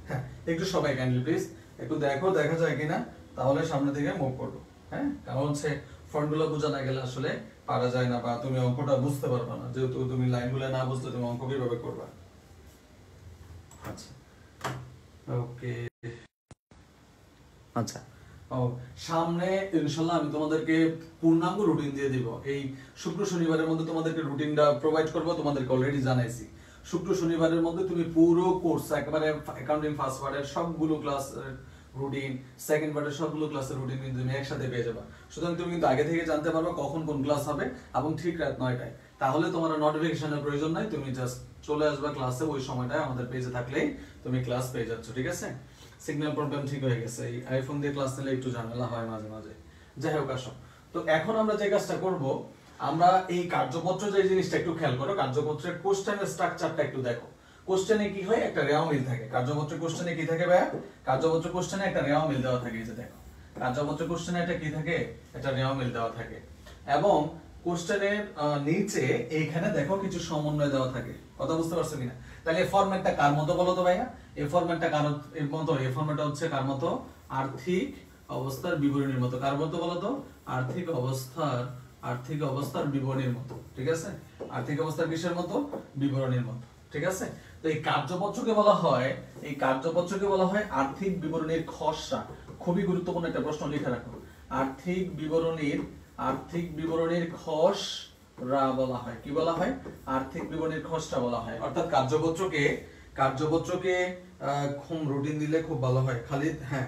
হ্যাঁ, একটু সবাই কাইন্ডলি প্লিজ একটু দেখো দেখা যায় কিনা, তাহলে সামনে থেকে মুভ করবো। হ্যাঁ, কারণ হচ্ছে ফর্মুলা বোঝা না গেলে আসলে পারা যায় না, বা তুমি অঙ্কটা বুঝতে পারবে না, যেহেতু তুমি লাইনগুলো না বুঝলে তুমি অঙ্ক কিভাবে করবা। আচ্ছা ওকে, আচ্ছা ও সামনে ইনশাআল্লাহ আমি তোমাদেরকে পূর্ণাঙ্গ রুটিন দিয়ে দিব। এই শুক্র শনিবারের মধ্যে তোমাদেরকে রুটিনটা প্রোভাইড করব, তোমাদেরকে অলরেডি জানাইছি। শুক্র শনিবারের মধ্যে তুমি পুরো কোর্স একেবারে অ্যাকাউন্টিং ফার্স্ট পার্টের সবগুলো ক্লাস রুটিন, সেকেন্ড পার্টের সবগুলো ক্লাসের রুটিন কিন্তু তুমি একসাথে পেয়ে যাবে। সুতরাং তুমি কিন্তু আগে থেকে জানতে পারবে কখন কোন ক্লাস হবে, এবং ঠিক রাত 9টায়। তাহলে তোমার নোটিফিকেশনের প্রয়োজন নাই, তুমি জাস্ট চলে আসবে ক্লাসে, ওই সময়টায় আমাদের পেজে থাকলেই তুমি ক্লাস পেয়ে যাচ্ছ। ঠিক আছে, সিগন্যাল প্রবলেম ঠিক হয়ে গেছে। এই আইফোন দিয়ে ক্লাস নিলে একটু ঝামেলা হয় মাঝে মাঝে। যাই হোক আসো, তো এখন আমরা যে কাজটা করব, আমরা এই কার্যপত্র যে জিনিসটা একটু খেয়াল করো, কার্যপত্রের কোশ্চেনের স্ট্রাকচারটা একটু দেখো। কোশ্চেনে কি হয়, একটা রেওয়া মিল থাকে। কার্যপত্রের কোশ্চেনে কি থাকে ভাইয়া? কার্যপত্রের কোশ্চেনে একটা রেওয়া মিল দেওয়া থাকে। এই যে দেখো, কার্যপত্রের কোশ্চেনে এটা কি থাকে, একটা রেওয়া মিল দেওয়া থাকে। এবং কোশ্চেনের নিচে এইখানে দেখো কিছু সমন্বয় দেওয়া থাকে। কথা বুঝতে পারছো কিনা? তাহলে এই ফরম্যাটটা কার মতো বলো তো ভাইয়া? এই ফরম্যাটটা কার মতো? এই ফরম্যাটটা হচ্ছে কার মতো? আর্থিক অবস্থার বিবরণীর মতো। কার মতো বলো তো? আর্থিক অবস্থার বিবরণীর মতো। ঠিক আছে, আর্থিক অবস্থার কিসের মতো? বিবরণীর মতো। ঠিক আছে, তো এই কার্যপত্রকে বলা হয়, আর্থিক বিবরণীর খসড়া। খুবই গুরুত্বপূর্ণ একটা প্রশ্ন লিখে রাখো। আর্থিক বিবরণীর খসড়া বলা হয়। কি বলা হয়? আর্থিক বিবরণীর খসড়া বলা হয়। অর্থাৎ কার্যপত্রকে খুব রুটিন দিলে খুব ভালো হয়। খালি হ্যাঁ,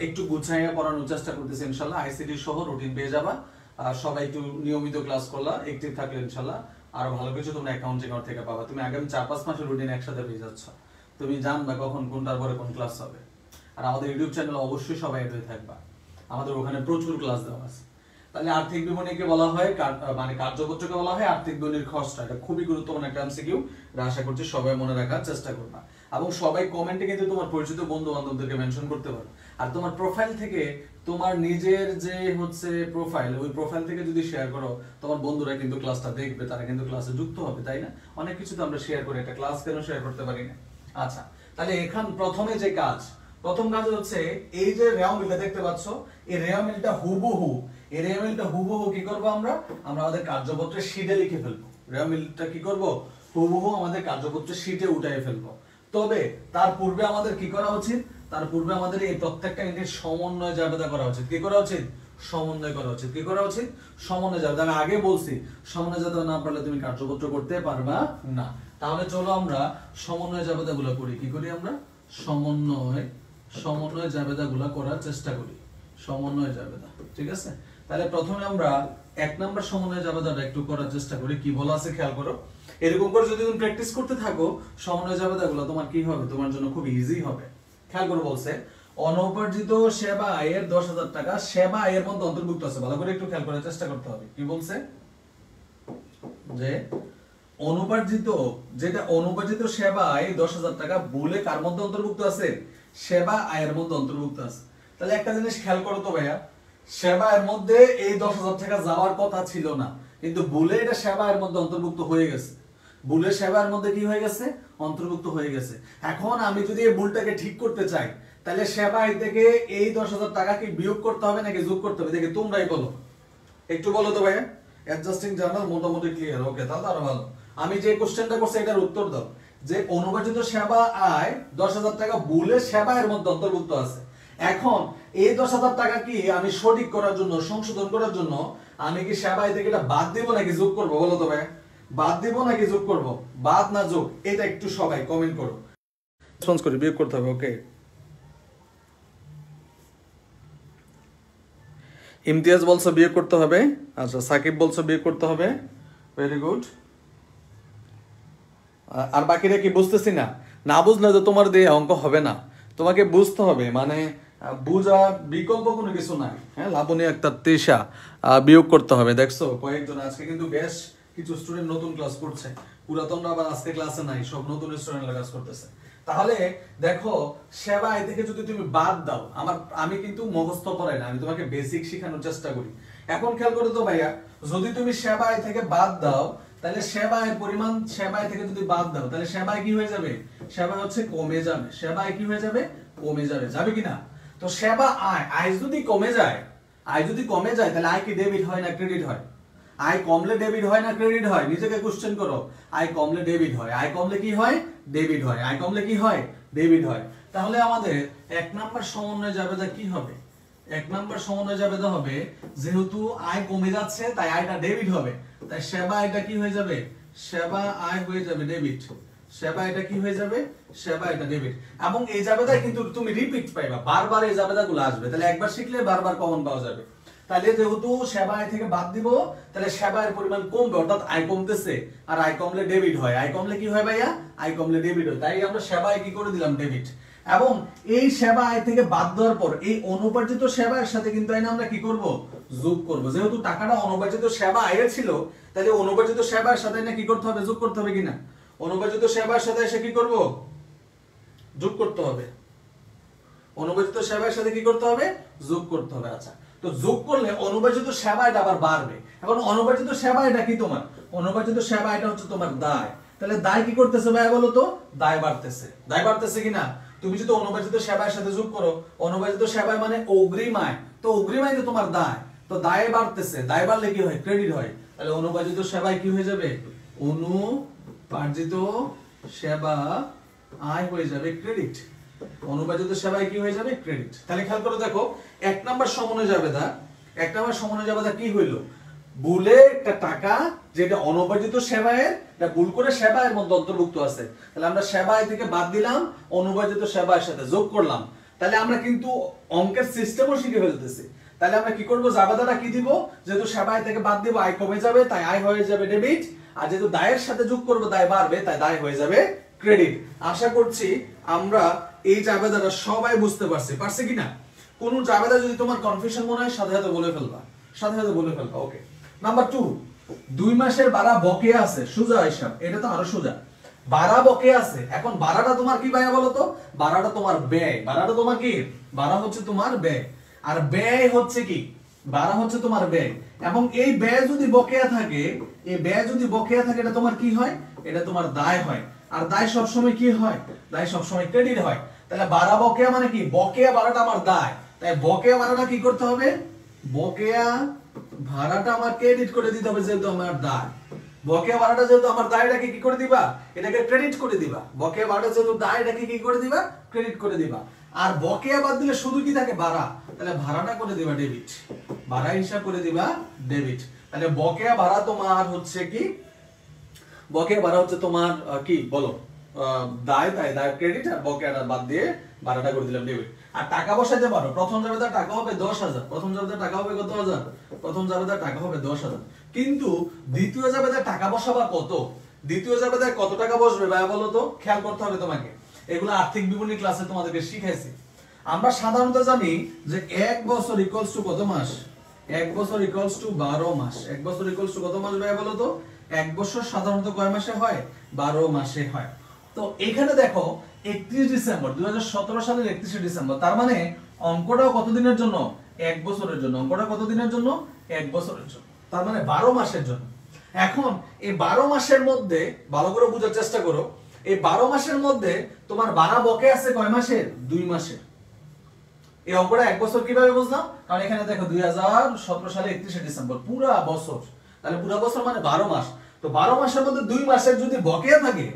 একটু গুছাইয়া পড়ানোর চেষ্টা করতেছি ইনশাআল্লাহ। আইসিটি সহ রুটিন পেয়ে যাবা। সবাই একটু নিয়মিত ক্লাস করলা, অ্যাক্টিভ থাকলে ইনশাআল্লাহ আরো ভালো কিছু তোমরা অ্যাকাউন্টিং থেকে পাবা। তুমি আগামী 4-5 মাসের রুটিন একসাথে পেয়ে যাচ্ছ। তুমি জানবা কখন কোনটার পরে কোন ক্লাস হবে। আর আমাদের ইউটিউব চ্যানেলে অবশ্যই সবাই অ্যাড হয়ে থাকবা, আমাদের ওখানে প্রচুর ক্লাস দেওয়া আছে। তাহলে আর্থিক বিবরণীকে বলা হয়, মানে কার্যপত্রকে বলা হয় আর্থিক বিবরণীর খসড়া। এটা খুবই গুরুত্বপূর্ণ একটা এমসিকিউ, এটা আশা করছি সবাই মনে রাখার চেষ্টা করবা। এবং সবাই কমেন্টে কিন্তু তোমার পরিচিত বন্ধু বান্ধবদেরকে মেনশন করতে পারো। আর তোমার প্রোফাইল থেকে, তোমার নিজের যে হচ্ছে প্রোফাইল, ওই প্রোফাইল থেকে যদি শেয়ার করো, তোমার বন্ধুরা কিন্তু ক্লাসটা দেখবে, তারা কিন্তু ক্লাসে যুক্ত হবে, তাই না? অনেক কিছু তো আমরা শেয়ার করি, একটা ক্লাস কেন শেয়ার করতে পারি না? আচ্ছা, তাহলে প্রথম কাজ হচ্ছে এই যে রেওয়া মিলটা দেখতে পাচ্ছ, এই রেওয়া মিলটা হুবহু কি করবো আমরা আমাদের কার্যপত্রের শীটে লিখে ফেলবো। রেওয়া মিলটা কি করব? হুবহু আমাদের কার্যপত্রের শীটে উঠাই ফেলবো। তবে তার পূর্বে আমাদের কি করা উচিত? তার পূর্বে আমাদের এই প্রত্যেকটা ইউনিট সমন্বয় জাবেদা করা উচিত। কি করা উচিত? সমন্বয় করা উচিত। কি করা উচিত? সমন্বয় জাবেদা। আমি আগে বলছি, সমন্বয় জাবেদা না পারলে তুমি কার্যপত্র করতে পারবা না। তাহলে চলো আমরা সমন্বয় জাবেদাগুলো করি। কি করি আমরা? সমন্বয় জাবেদাগুলো করার চেষ্টা করি। সমন্বয় জাবেদা, ঠিক আছে? তাহলে প্রথমে আমরা 1 নম্বর সমন্বয় জাবেদাটা একটু করার চেষ্টা করি। কি বলা আছে খেয়াল করো। এরকম করে যদি তুমি প্র্যাকটিস করতে থাকো, সমন্বয় জাবেদাগুলো তোমার কি হবে? তোমার জন্য খুব ইজি হবে। খেয়াল করে বলছে, অনুপার্জিত সেবা আয়ের 10,000 টাকা সেবা আয়ের মধ্যে অন্তর্ভুক্ত আছে। ভালো করে একটু খেয়াল করার চেষ্টা করতে হবে। কি বলছে? যে অনুপার্জিত সেবা আয় 10,000 টাকা বলে কার মধ্যে অন্তর্ভুক্ত আছে? সেবা আয়ের মধ্যে অন্তর্ভুক্ত আছে। তাহলে একটা জিনিস খেয়াল করো তো ভাইয়া, সেবা আয়ের মধ্যে এই 10,000 টাকা যাওয়ার কথা ছিল না, কিন্তু বলে এটা সেবা আয়ের মধ্যে অন্তর্ভুক্ত হয়ে গেছে। ভুলে সেবার মধ্যে কি হয়ে গেছে? অন্তর্ভুক্ত হয়ে গেছে। এখন আমি যদি এই ভুলটাকে ঠিক করতে চাই, তাহলে সেবা আয় থেকে এই 10,000 টাকা কি বিয়োগ করতে হবে নাকি যোগ করতে হবে? দেখে তোমরাই বলো, একটু বলো তো ভাইয়া। অ্যাডজাস্টিং জার্নাল মোটামুটি ক্লিয়ার, ওকে, তাহলে আরো ভালো। আমি যে কোশ্চেনটা করছি এটার উত্তর দাও, যে অনুপার্জিত সেবা আয় 10,000 টাকা ভুলে সেবা এর মধ্যে অন্তর্ভুক্ত আছে। এখন এই 10,000 টাকা কি আমি সঠিক করার জন্য, সংশোধন করার জন্য আমি কি সেবা আয় থেকে এটা বাদ দিব নাকি যোগ করবো? বলো তো ভাইয়া, বাদ দিব নাকি যোগ করব? বাদ না যোগ, এটা একটু সবাই কমেন্ট করো। রেসপন্স করে বিয়োগ করতে হবে, ওকে। ইমতিয়াজ বলছো বিয়োগ করতে হবে। আচ্ছা, সাকিব বলছো বিয়োগ করতে হবে। Very good. আর বাকিরা কি বুঝতেছি না, না বুঝলে তো তোমার দিয়ে অঙ্ক হবে না, তোমাকে বুঝতে হবে, মানে বুঝা বিকল্প কোনো কিছু নাই। হ্যাঁ, লাবণী একটা তৃষা বিয়োগ করতে হবে। দেখছো কয়েকজন আজকে কিন্তু বেশ কিছু স্টুডেন্ট নতুন ক্লাস করছে, পুরাতনরা আবার আজকে ক্লাসে নাই, সব নতুন স্টুডেন্টরা ক্লাস করতেছে। তাহলে দেখো সেবা এ থেকে যদি তুমি বাদ দাও, আমি কিন্তু মুখস্থ পড়াই না, আমি তোমাকে বেসিক শেখানোর চেষ্টা করি। এখন খেয়াল করো তো ভাইয়া, যদি তুমি সেবা এ থেকে বাদ দাও, তাহলে সেবায়ের পরিমাণ সেবায় থেকে যদি বাদ দাও, তাহলে সেবায় কি হয়ে যাবে? সেবায় হচ্ছে কমে যাবে। সেবায় কি হয়ে যাবে? কমে যাবে। যাবে কিনা? তো সেবা আয় যদি কমে যায়, তাহলে আয় কি ডেবিট হয় না ক্রেডিট হয়? আয় কমলে ডেবিট হয় না ক্রেডিট হয়? নিজেকে কোশ্চেন করো। আয় কমলে ডেবিট হয়। আয় কমলে কি হয়? ডেবিট হয়। আয় কমলে কি হয়? ডেবিট হয়। তাহলে আমাদের 1 নাম্বার সমন্বয় জাবেদা কি হবে? 1 নাম্বার সমন্বয় জাবেদা হবে, যেহেতু আয় কমে যাচ্ছে তাই আয়টা ডেবিট হবে, তাই সেবা এটা কি হয়ে যাবে? সেবা আয় হয়ে যাবে ডেবিট। সেবা এটা কি হয়ে যাবে? সেবা এটা ডেবিট। এবং এই জাবেদা কিন্তু তুমি রিপিট পাইবা, বারবার এই জাবেদাগুলো আসবে, তাহলে একবার শিখলে বারবার কমন পাওয়া যাবে। তাহলে যেহেতু সেবা আয় থেকে বাদ দিব, তাহলে সেবার পরিমাণ কমবে, অর্থাৎ আয় কমতেছে, আর আয় কমলে ডেবিট হয়। আয় কমলে কি হয় ভাইয়া? আয় কমলে ডেবিট হয়। তাই আমরা সেবায় কি করে দিলাম? ডেবিট। এবং এই সেবা আয় থেকে বাদ দেওয়ার পর এই অনুপার্জিত সেবার সাথে কিন্তু আমরা কি করব? যোগ করব। যেহেতু টাকাটা অনুপার্জিত সেবা আয়ের ছিল, তাহলে অনুপার্জিত সেবার সাথে কি করতে হবে? যোগ করতে হবে কিনা? অনুপার্জিত সেবার সাথে এসে কি করব? যোগ করতে হবে। অনুপার্জিত সেবার সাথে কি করতে হবে? যোগ করতে হবে। আচ্ছা, তো যোগ করলে অনুপার্জিত সেবা এটা আবার বাড়বে। এখন অনুপার্জিত সেবা এটা কি তোমার? অনুপার্জিত সেবা এটা হচ্ছে তোমার দায়। তাহলে দায় কি করতেছে ভাই বলো তো? দায় বাড়তেছে। দায় বাড়তেছে কিনা? তুমি যদি অনুপার্জিত সেবার সাথে যোগ করো, অনুপার্জিত সেবা মানে অগ্রিম আয়, তো অগ্রিম আয় তোমার দায়, তো দায় বাড়তেছে। দায় বাড়লে কি হয়? ক্রেডিট হয়। তাহলে অনুপার্জিত সেবায় কি হয়ে যাবে? অনুপার্জিত সেবা আয় হয়ে যাবে ক্রেডিট। অনুপার্জিত সেবায় কি হয়ে যাবে? ক্রেডিট। তাহলে খেয়াল করে দেখো, 1 নাম্বার সমন্বয় জাবেদা, 1 নাম্বার সমন্বয় জাবেদা কি হইল? ভুলে একটা টাকা যেটা অনুপার্জিত সেবায়ের, এটা ভুল করে সেবায়ের মধ্যে অন্তর্ভুক্ত আছে, তাহলে আমরা সেবায় থেকে বাদ দিলাম, অনুপার্জিত সেবায়ের সাথে যোগ করলাম। তাহলে আমরা কিন্তু অঙ্কের সিস্টেমও শিখে ফেলতেছি। তাহলে আমরা কি করব? জাবেদাটা কি দিব? যেহেতু সেবায় থেকে বাদ দিব, আয় কমে যাবে, তাই আয় হয়ে যাবে ডেবিট, আর যেহেতু দায়ের সাথে যোগ করব, দায় বাড়বে, তাই দায় হয়ে যাবে ক্রেডিট। আশা করছি আমরা এই জাবেদাটা সবাই বুঝতে পারছি কিনা? কোন জাবেদা যদি তোমার কনফিউশন মনে হয়, সাথে সাথে বলে ফেলবা, সাথে সাথে বলে ফেলবা। ওকে, নাম্বার 2, 2 মাসের ভাড়া বকেয়া আছে। সোজা হিসাব, এটা তো আরো সোজা। ভাড়া বকেয়া আছে। এখন ভাড়াটা তোমার কি ভাইয়া বলো তো? ভাড়াটা তোমার ব্যয়। ভাড়াটা তোমার কি? ভাড়া হচ্ছে তোমার ব্যয়, আর ব্যয় হচ্ছে কি? ভাড়া হচ্ছে তোমার ব্যয়। এবং এই ব্যয় যদি বকেয়া থাকে, এই ব্যয় যদি বকেয়া থাকে, এটা তোমার কি হয়? এটা তোমার দায় হয়। আর দায় সবসময় কি হয়? দায় সবসময় ক্রেডিট হয়। তাহলে ভাড়া বকেয়া মানে কি? বকেয়া ভাড়াটা আমার দায়, তাই বকেয়া ভাড়াটা কি করতে হবে? বকেয়া ভাড়াটা আমার ক্রেডিট করে দিতে হবে, যেহেতু আমার দায়। বকেয়া ভাড়াটা যেহেতু আমার দায়, এটাকে কি করে দিবা? এটাকে ক্রেডিট করে দিবা। বকেয়া ভাড়াটা যেহেতু দায়, এটাকে কি করে দিবা? ক্রেডিট করে দিবা। আর বকেয়া বাদ দিলে শুধু কি থাকে? ভাড়া। তাহলে ভাড়াটা করে দিবা ডেবিট, ভাড়া হিসাব করে দিবা ডেবিট। তাহলে বকেয়া ভাড়া তোমার হচ্ছে কি? বকেয়া ভাড়া হচ্ছে তোমার কি বলো? দায়, তাই দায় ক্রেডিট, আর বকেয়াটা বাদ দিয়ে ভাড়াটা করে দিলাম ডেবিট। আর টাকা বসাইতে পারো। প্রথম জাবেদার টাকা হবে 10,000। প্রথম জাবেদার টাকা হবে কত হাজার? প্রথম জাবেদার টাকা হবে 10,000। কিন্তু দ্বিতীয় জাবেদার টাকা বসাবা কত? দ্বিতীয় জাবেদায় কত টাকা বসবে ভাই বলো তো? খেয়াল করতে হবে তোমাকে। এগুলো আর্থিক বিবরণী ক্লাসে তোমাদেরকে শিখাইছি। আমরা সাধারণত জানি যে 1 বছর ইকুয়ালস টু কত মাস? 1 বছর ইকুয়ালস টু 12 মাস। 1 বছর ইকুয়ালস টু কত মাস ভাই বলো তো? 1 বছর সাধারণত কয় মাসে হয়? 12 মাসে হয়। তো এখানে দেখো 31 ডিসেম্বর 2017 সালের 31 ডিসেম্বর, তার মানে অঙ্কটাও কত দিনের জন্য? 1 বছরের জন্য। অঙ্কটা কত দিনের জন্য? 1 বছরের জন্য, তার মানে 12 মাসের জন্য। এখন এই 12 মাসের মধ্যে ভালো করে বোঝার চেষ্টা করো, এই 12 মাসের মধ্যে তোমার ভাড়া বকে আছে কয় মাসের? 2 মাসের। এই অঙ্কটা 1 বছর কিভাবে বুঝলাম? কারণ এখানে দেখো 2017 সালে 31 ডিসেম্বর, পুরা বছর। তাহলে পুরা বছর মানে 12 মাস। তো 12 মাসের মধ্যে 2 মাসের যদি বকেয়া থাকে,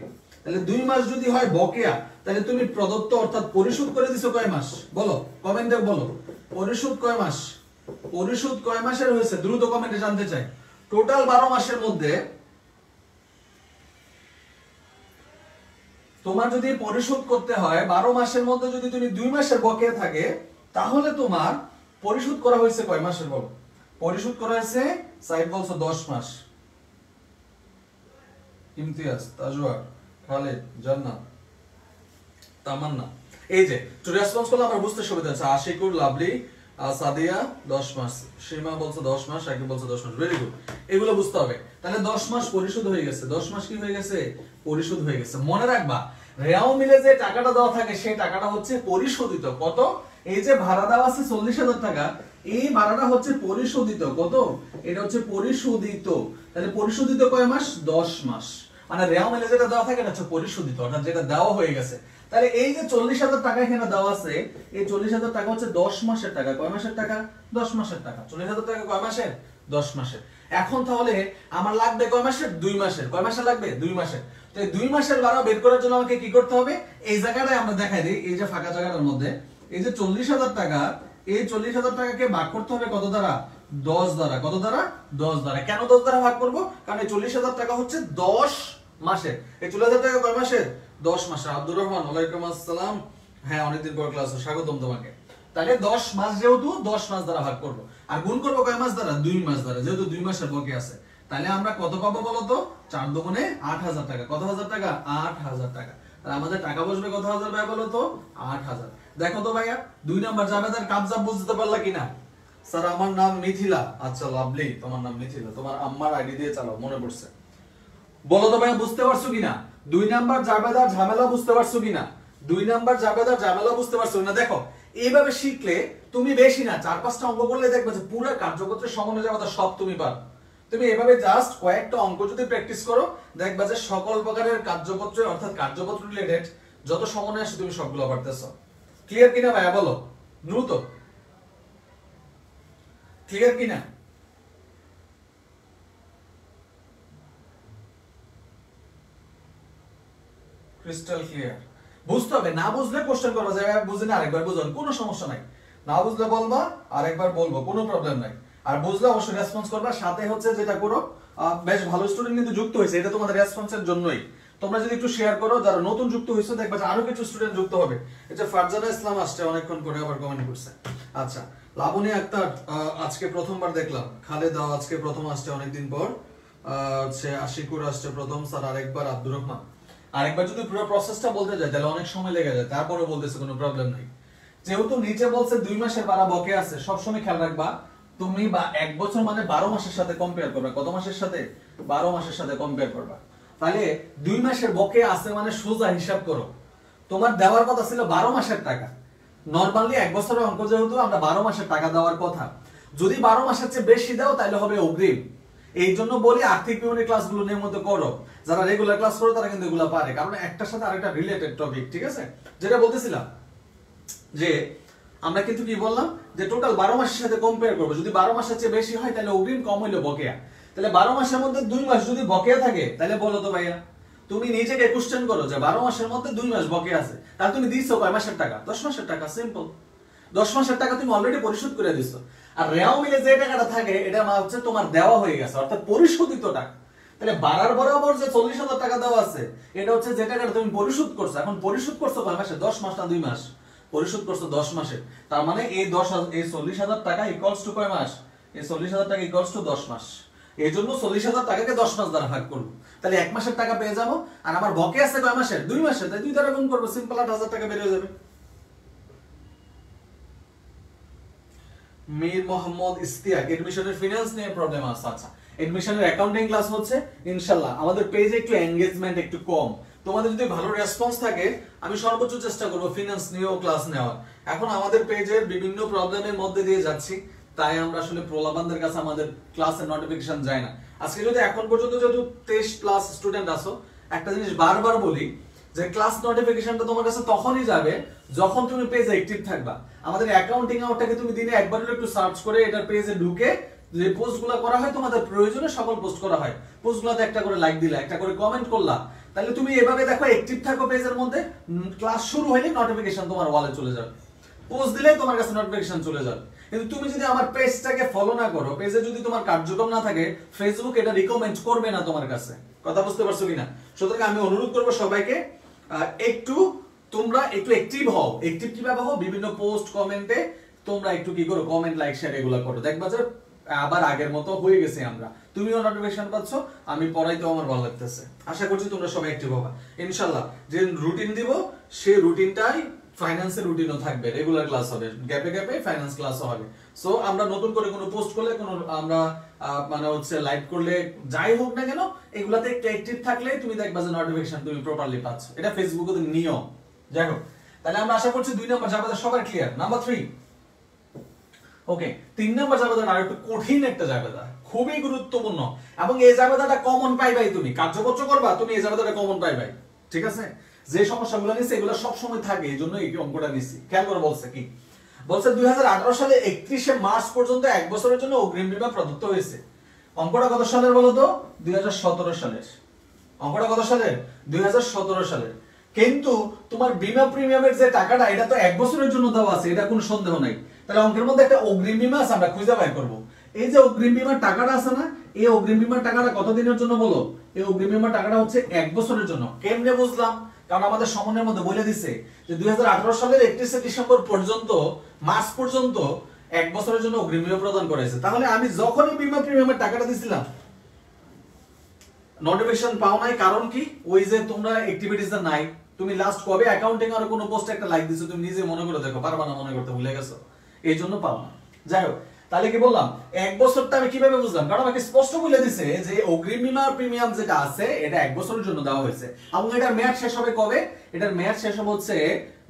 তাহলে 2 মাস যদি হয় বকেয়া, তাহলে তুমি প্রদত্ত অর্থাৎ পরিশোধ করে দিছো কয় মাস? বলো, কমেন্টে বলো, পরিশোধ কয় মাস? পরিশোধ কয় মাসের হয়েছে? দ্রুত কমেন্টে জানতে চাই। টোটাল 12 মাসের মধ্যে তোমার যদি পরিশোধ করতে হয়, 12 মাসের মধ্যে যদি তুমি 2 মাসের বকেয়া থাকে, তাহলে তোমার পরিশোধ করা হয়েছে কয় মাসের? বলো, পরিশোধ করা হয়েছে সাইড বলছো 10 মাস। ইমতিয়াজ, তাজওয়ার, খালেদ, জান্নাত, তামান্না, এই যে একটু রেসপন্স করলে আমার বুঝতে সুবিধা হচ্ছে। আশিকুর, লাভলি, সাদিয়া 10 মাস, সীমা বলছে 10 মাস, সাকিব বলছে 10 মাস, ভেরি গুড। এগুলো বুঝতে হবে। তাহলে 10 মাস পরিশোধ হয়ে গেছে, 10 মাস কি হয়ে গেছে, পরিশোধ হয়ে গেছে। মনে রাখবা রেও মিলে যে টাকাটা দেওয়া থাকে সেই টাকাটা হচ্ছে পরিশোধিত। কত? এই যে ভাড়া দেওয়া আছে 40,000 টাকা, এই ভাড়াটা হচ্ছে পরিশোধিত। কত? এটা হচ্ছে পরিশোধিত। তাহলে পরিশোধিত কয় মাস? 10 মাস। মানে রেও মিলে যেটা দেওয়া থাকে এটা হচ্ছে পরিশোধিত, অর্থাৎ যেটা দেওয়া হয়ে গেছে। তাহলে এই যে 40,000 টাকা এখানে দেওয়া আছে, এই 40,000 টাকা হচ্ছে 10 মাসের টাকা। কয় মাসের টাকা? 10 মাসের টাকা। 40,000 টাকা কয় মাসের? 10 মাসের। এখন তাহলে আমার লাগবে কয় মাসের? 2 মাসের। কয় মাসের লাগবে? 2 মাসের। তো এই 2 মাসের ভাড়া বের করার জন্য আমাকে কি করতে হবে? এই জায়গাটায় আমরা দেখাই দিই, এই যে ফাঁকা জায়গাটার মধ্যে এই যে 40,000 টাকা, এই 40,000 টাকাকে ভাগ করতে হবে কত দ্বারা? 10 দ্বারা। কত দ্বারা? 10 দ্বারা। কেন 10 দ্বারা ভাগ করব? কারণ এই 40,000 টাকা হচ্ছে 10 মাসের। এই 40,000 টাকা কয় মাসের? 10 মাসের। আব্দুর রহমান, ওয়ালাইকুম আসসালাম। হ্যাঁ, অনেকদিন পর ক্লাসে স্বাগতম তোমাকে। তাহলে 10 মাস, যেহেতু 10 মাস দ্বারা ভাগ করব, আর গুণ করব কয় মাস দ্বারা? 2 মাস দ্বারা, যেহেতু 2 মাসের বকে আছে। তাহলে আমরা কত পাবো বলো তো? 4 দুগুণে 8,000 টাকা। কত হাজার টাকা? 8,000 টাকা। তাহলে আমাদের টাকা বসবে কত হাজার ভাই বলো তো? 8,000। দেখো তো ভাইয়া 2 নাম্বার জাবেদার কাবজাব বুঝতে পারলা কিনা? স্যার আমার নাম মিথিলা। আচ্ছা লাভলি, তোমার নাম মিথিলা, তোমার আম্মার আইডি দিয়ে চালাও, মনে পড়ছে। বলো তো ভাইয়া বুঝতে পারছো কিনা? 2 নাম্বার জাবেদার ঝামেলা বুঝতে পারছো কিনা? 2 নাম্বার জাবেদার ঝামেলা বুঝতে পারছো কিনা? দেখো এইভাবে শিখলে তুমি বেশি না 4-5টা অঙ্ক করলে দেখবে যে পুরো কার্যক্ষেত্রের সমন্বয় জাবেদা সব তুমি পারো। তুমি এভাবে জাস্ট কয়েকটা অঙ্ক যদি প্র্যাকটিস করো, দেখবা যে সকল প্রকারের কার্যপত্র, অর্থাৎ কার্যপত্র রিলেটেড যত সমন্বয় আছে তুমি সবগুলো পারতেছো। ক্লিয়ার কিনা ভাইয়া বলো দ্রুত? ক্লিয়ার কিনা? Crystal clear. বুঝতে হবে, না বুঝলে কোশ্চেন করবা যে বুঝি না আরেকবার বুঝান, কোনো সমস্যা নাই। না বুঝলে বলবা, আরেকবার বলবো, কোনো প্রবলেম নাই। আর বুঝলে অবশ্যই রেসপন্স করবা। সাথে হচ্ছে যেটা করো, বেশ ভালো স্টুডেন্ট কিন্তু যুক্ত হয়েছে, এটা তোমাদের রেসপন্সের জন্যই। তোমরা যদি একটু শেয়ার করো, যারা নতুন যুক্ত হয়েছে দেখবা যে আরো কিছু স্টুডেন্ট যুক্ত হবে। এই যে ফারজানা ইসলাম আসছে অনেকক্ষণ করে, আবার কমেন্ট করছে। আচ্ছা, লাবণী আক্তার আজকে প্রথমবার দেখলাম। খালেদা আজকে প্রথম আসছে অনেকদিন পর। হচ্ছে আশিকুর আসছে প্রথম। স্যার আরেকবার। আব্দুর রহমান, আরেকবার যদি পুরো প্রসেসটা বলতে যাই তাহলে অনেক সময় লেগে যায়, তারপরে বলতেছে কোনো প্রবলেম নাই। যেহেতু নিচে বলছে 2 মাসের ভাড়া বকে আছে, সবসময় খেয়াল রাখবা তুমি বা 1 বছর মানে 12 মাসের সাথে কম্পেয়ার করবে। কত মাসের সাথে? 12 মাসের সাথে কম্পেয়ার করবা। তাহলে 2 মাসের বকে আছে মানে সোজা হিসাব করো, তোমার দেওয়ার কথা ছিল 12 মাসের টাকা। নরমালি 1 বছরের অঙ্ক যেহেতু আমরা 12 মাসের টাকা দেওয়ার কথা, যদি 12 মাসের চেয়ে বেশি দাও তাহলে হবে অগ্রিম। এই জন্য বলি আর্থিক বিবরণী ক্লাসগুলো নিয়মিত করো। যারা রেগুলার ক্লাস করো তারা কিন্তু এগুলো পারে, কারণ একটার সাথে আরেকটা রিলেটেড টপিক। ঠিক আছে, যেটা বলতেছিলাম যে আমরা কিন্তু কি বললাম যে টোটাল 12 মাসের সাথে কম্পেয়ার করব। যদি 12 মাসের চেয়ে বেশি হয় তাহলে অগ্রিম, কম হইলে বকেয়া। তাহলে 12 মাসের মধ্যে 2 মাস যদি বকেয়া থাকে তাহলে বলো তো ভাইয়া, তুমি নিজেকে কোশ্চেন করো যে 12 মাসের মধ্যে 2 মাস বকেয়া আছে, তাহলে তুমি দিছো কয় মাসের টাকা? 10 মাসের টাকা। সিম্পল, 10 মাসের টাকা তুমি অলরেডি পরিশোধ করে দিছো। আর রেও মিলে যে টাকাটা থাকে এটা হচ্ছে তোমার দেওয়া হয়ে গেছে, অর্থাৎ পরিশোধিত টাকা। তাহলে বাড়ার বরাবর যে 40,000 টাকা দেওয়া আছে এটা হচ্ছে যে টাকাটা তুমি পরিশোধ করছো। এখন পরিশোধ করছো কয় মাসে? 10 মাস না 2 মাস? পরিশোধ করছো 10 মাসে। তার মানে এই 40,000 টাকা ইকুয়ালস টু কয় মাস? এই 40,000 টাকা ইকুয়ালস টু 10 মাস। এই জন্য 40,000 টাকাকে 10 মাস দ্বারা ভাগ করব। তাহলে 1 মাসের টাকা পেয়ে যাবো। আর আমার বকে আছে কয় মাসের? 2 মাসের। তাই 2 দ্বারা গুণ করবো, সিম্পল 8,000 টাকা বের হয়ে যাবে। মীর মোহাম্মদ ইস্তিয়াক, এডমিশনের ফিনান্স নিয়ে প্রবলেম আছে। আচ্ছা, এডমিশনের অ্যাকাউন্টিং ক্লাস হচ্ছে ইনশাআল্লাহ। আমাদের পেজে একটু এনগেজমেন্ট একটু কম, তোমাদের যদি ভালো রেসপন্স থাকে আমি সর্বোচ্চ চেষ্টা করব ফিনান্স নিয়েও ক্লাস নেওয়ার। এখন আমাদের পেজের বিভিন্ন প্রবলেমের মধ্যে দিয়ে যাচ্ছি, তাই আমরা আসলে প্রলাবানদের কাছে আমাদের ক্লাসের নোটিফিকেশন যায় না। আজকে যদি এখন পর্যন্ত যেহেতু 23+ স্টুডেন্ট আছো, একটা জিনিস বারবার বলি যে ক্লাস নোটিফিকেশনটা তোমার কাছে তখনই যাবে যখন তুমি পেজে অ্যাক্টিভ থাকবা। আমাদের অ্যাকাউন্টিং আউটটাকে তুমি দিনে একবার হলে একটু সার্চ করে এটার পেজে ঢুকে যে পোস্টগুলো করা হয় তোমাদের প্রয়োজনে সকল পোস্ট করা হয়, পোস্টগুলোতে একটা করে লাইক দিলা, একটা করে কমেন্ট করলা, তাহলে তুমি এভাবে দেখো অ্যাক্টিভ থাকো পেজের মধ্যে। ক্লাস শুরু হইলে নোটিফিকেশন তোমার ওয়ালে চলে যাবে, পোস্ট দিলে তোমার কাছে নোটিফিকেশন চলে যাবে। কিন্তু তুমি যদি আমার পেজটাকে ফলো না করো, পেজে যদি তোমার কার্যক্রম না থাকে, ফেসবুক এটা রিকমেন্ড করবে না তোমার কাছে। কথা বুঝতে পারছো কিনা? সুতরাং আমি অনুরোধ করবো সবাইকে তোমরা একটু অ্যাক্টিভ হও। অ্যাক্টিভ কিভাবে হও? বিভিন্ন পোস্ট কমেন্টে তোমরা একটু কি করো, কমেন্ট লাইক শেয়ার এগুলো করো, দেখবা যে আবার আগের মতো হয়ে গেছে আমরা, তুমিও নোটিফিকেশন পাচ্ছ, আমি পড়াইতেও আমার ভালো লাগতেছে। আশা করছি তোমরা সবাই অ্যাক্টিভ হবে ইনশাআল্লাহ। যে রুটিন দিব সেই রুটিনটাই ফাইন্যান্সের রুটিনও থাকবে, রেগুলার ক্লাস হবে, গ্যাপে গ্যাপে ফাইন্যান্স ক্লাসও হবে। সো আমরা নতুন করে কোনো পোস্ট করলে, কোনো আমরা মানে হচ্ছে লাইভ করলে, যাই হোক না কেন, এগুলাতে একটু অ্যাক্টিভ থাকলে তুমি দেখবা যে নোটিফিকেশন তুমি প্রপারলি পাচ্ছ। এটা ফেসবুকে নিয়ম। যাই হোক, তাহলে আমরা আশা করছি 2 নম্বর জাবেদা সবার ক্লিয়ার। নাম্বার 3, ওকে, 3 নম্বর জাবেদা আর একটু কঠিন একটা জাবেদা, খুবই গুরুত্বপূর্ণ, এবং এই জাবেদাটা কমন পাইবাই তুমি, কার্যকর্য করবা তুমি এই জাবেদাটা কমন পাইবাই, ঠিক আছে? যে সমস্যাগুলো নিছে এগুলো সব সময় থাকে, এই জন্য এই অঙ্কটা নিছি। খেয়াল করে বলছে কি, বলছে 2018 সালে 31 মার্চ পর্যন্ত 1 বছরের জন্য অগ্রিম বীমা প্রদত্ত হয়েছে। অঙ্কটা কত সালের বলো তো? 2017 সালের। অঙ্কটা কত সালের? 2017 সালের। কিন্তু তোমার বীমা প্রিমিয়ামের যে টাকাটা, এটা তো 1 বছরের জন্য দেওয়া আছে, এটা কোনো সন্দেহ নাই। তাহলে অঙ্কের মধ্যে একটা অগ্রিম বীমা আছে, আমরা খুঁজে বের করব। এই যে অগ্রিম বীমার টাকাটা আছে না, এই অগ্রিম বীমার টাকাটা কত দিনের জন্য বলো? এই অগ্রিম বীমার টাকাটা হচ্ছে 1 বছরের জন্য। কেমনে বুঝলাম? কারণ আমাদের সমন্বয়ের মধ্যে বলে দিছে যে 2018 সালের 31 ডিসেম্বর পর্যন্ত, মার্চ পর্যন্ত 1 বছরের জন্য অগ্রিম বীমা প্রদান করেছে। তাহলে আমি যখনই বীমা প্রিমিয়ামের টাকাটা দিছিলাম, নোটিফিকেশন পাও নাই, কারণ কি? ওই যে তোমরা অ্যাক্টিভিটিসটা নাই। তুমি লাস্ট কবে অ্যাকাউন্টিং আর কোনো পোস্টে একটা লাইক দিছো, তুমি নিজে মনে করে দেখো, পারবা না মনে করতে, ভুলে গেছো, এই জন্য পাও না। যাই হোক, তাহলে কি বললাম, 1 বছরটা আমি কিভাবে বুঝলাম? কারণ আমাকে স্পষ্ট বলে দিছে যে অগ্রিম বীমা প্রিমিয়াম যেটা আছে এটা 1 বছরের জন্য দেওয়া হয়েছে, এবং এটার মেয়াদ শেষ হবে কবে? এটার মেয়াদ শেষ হবে হচ্ছে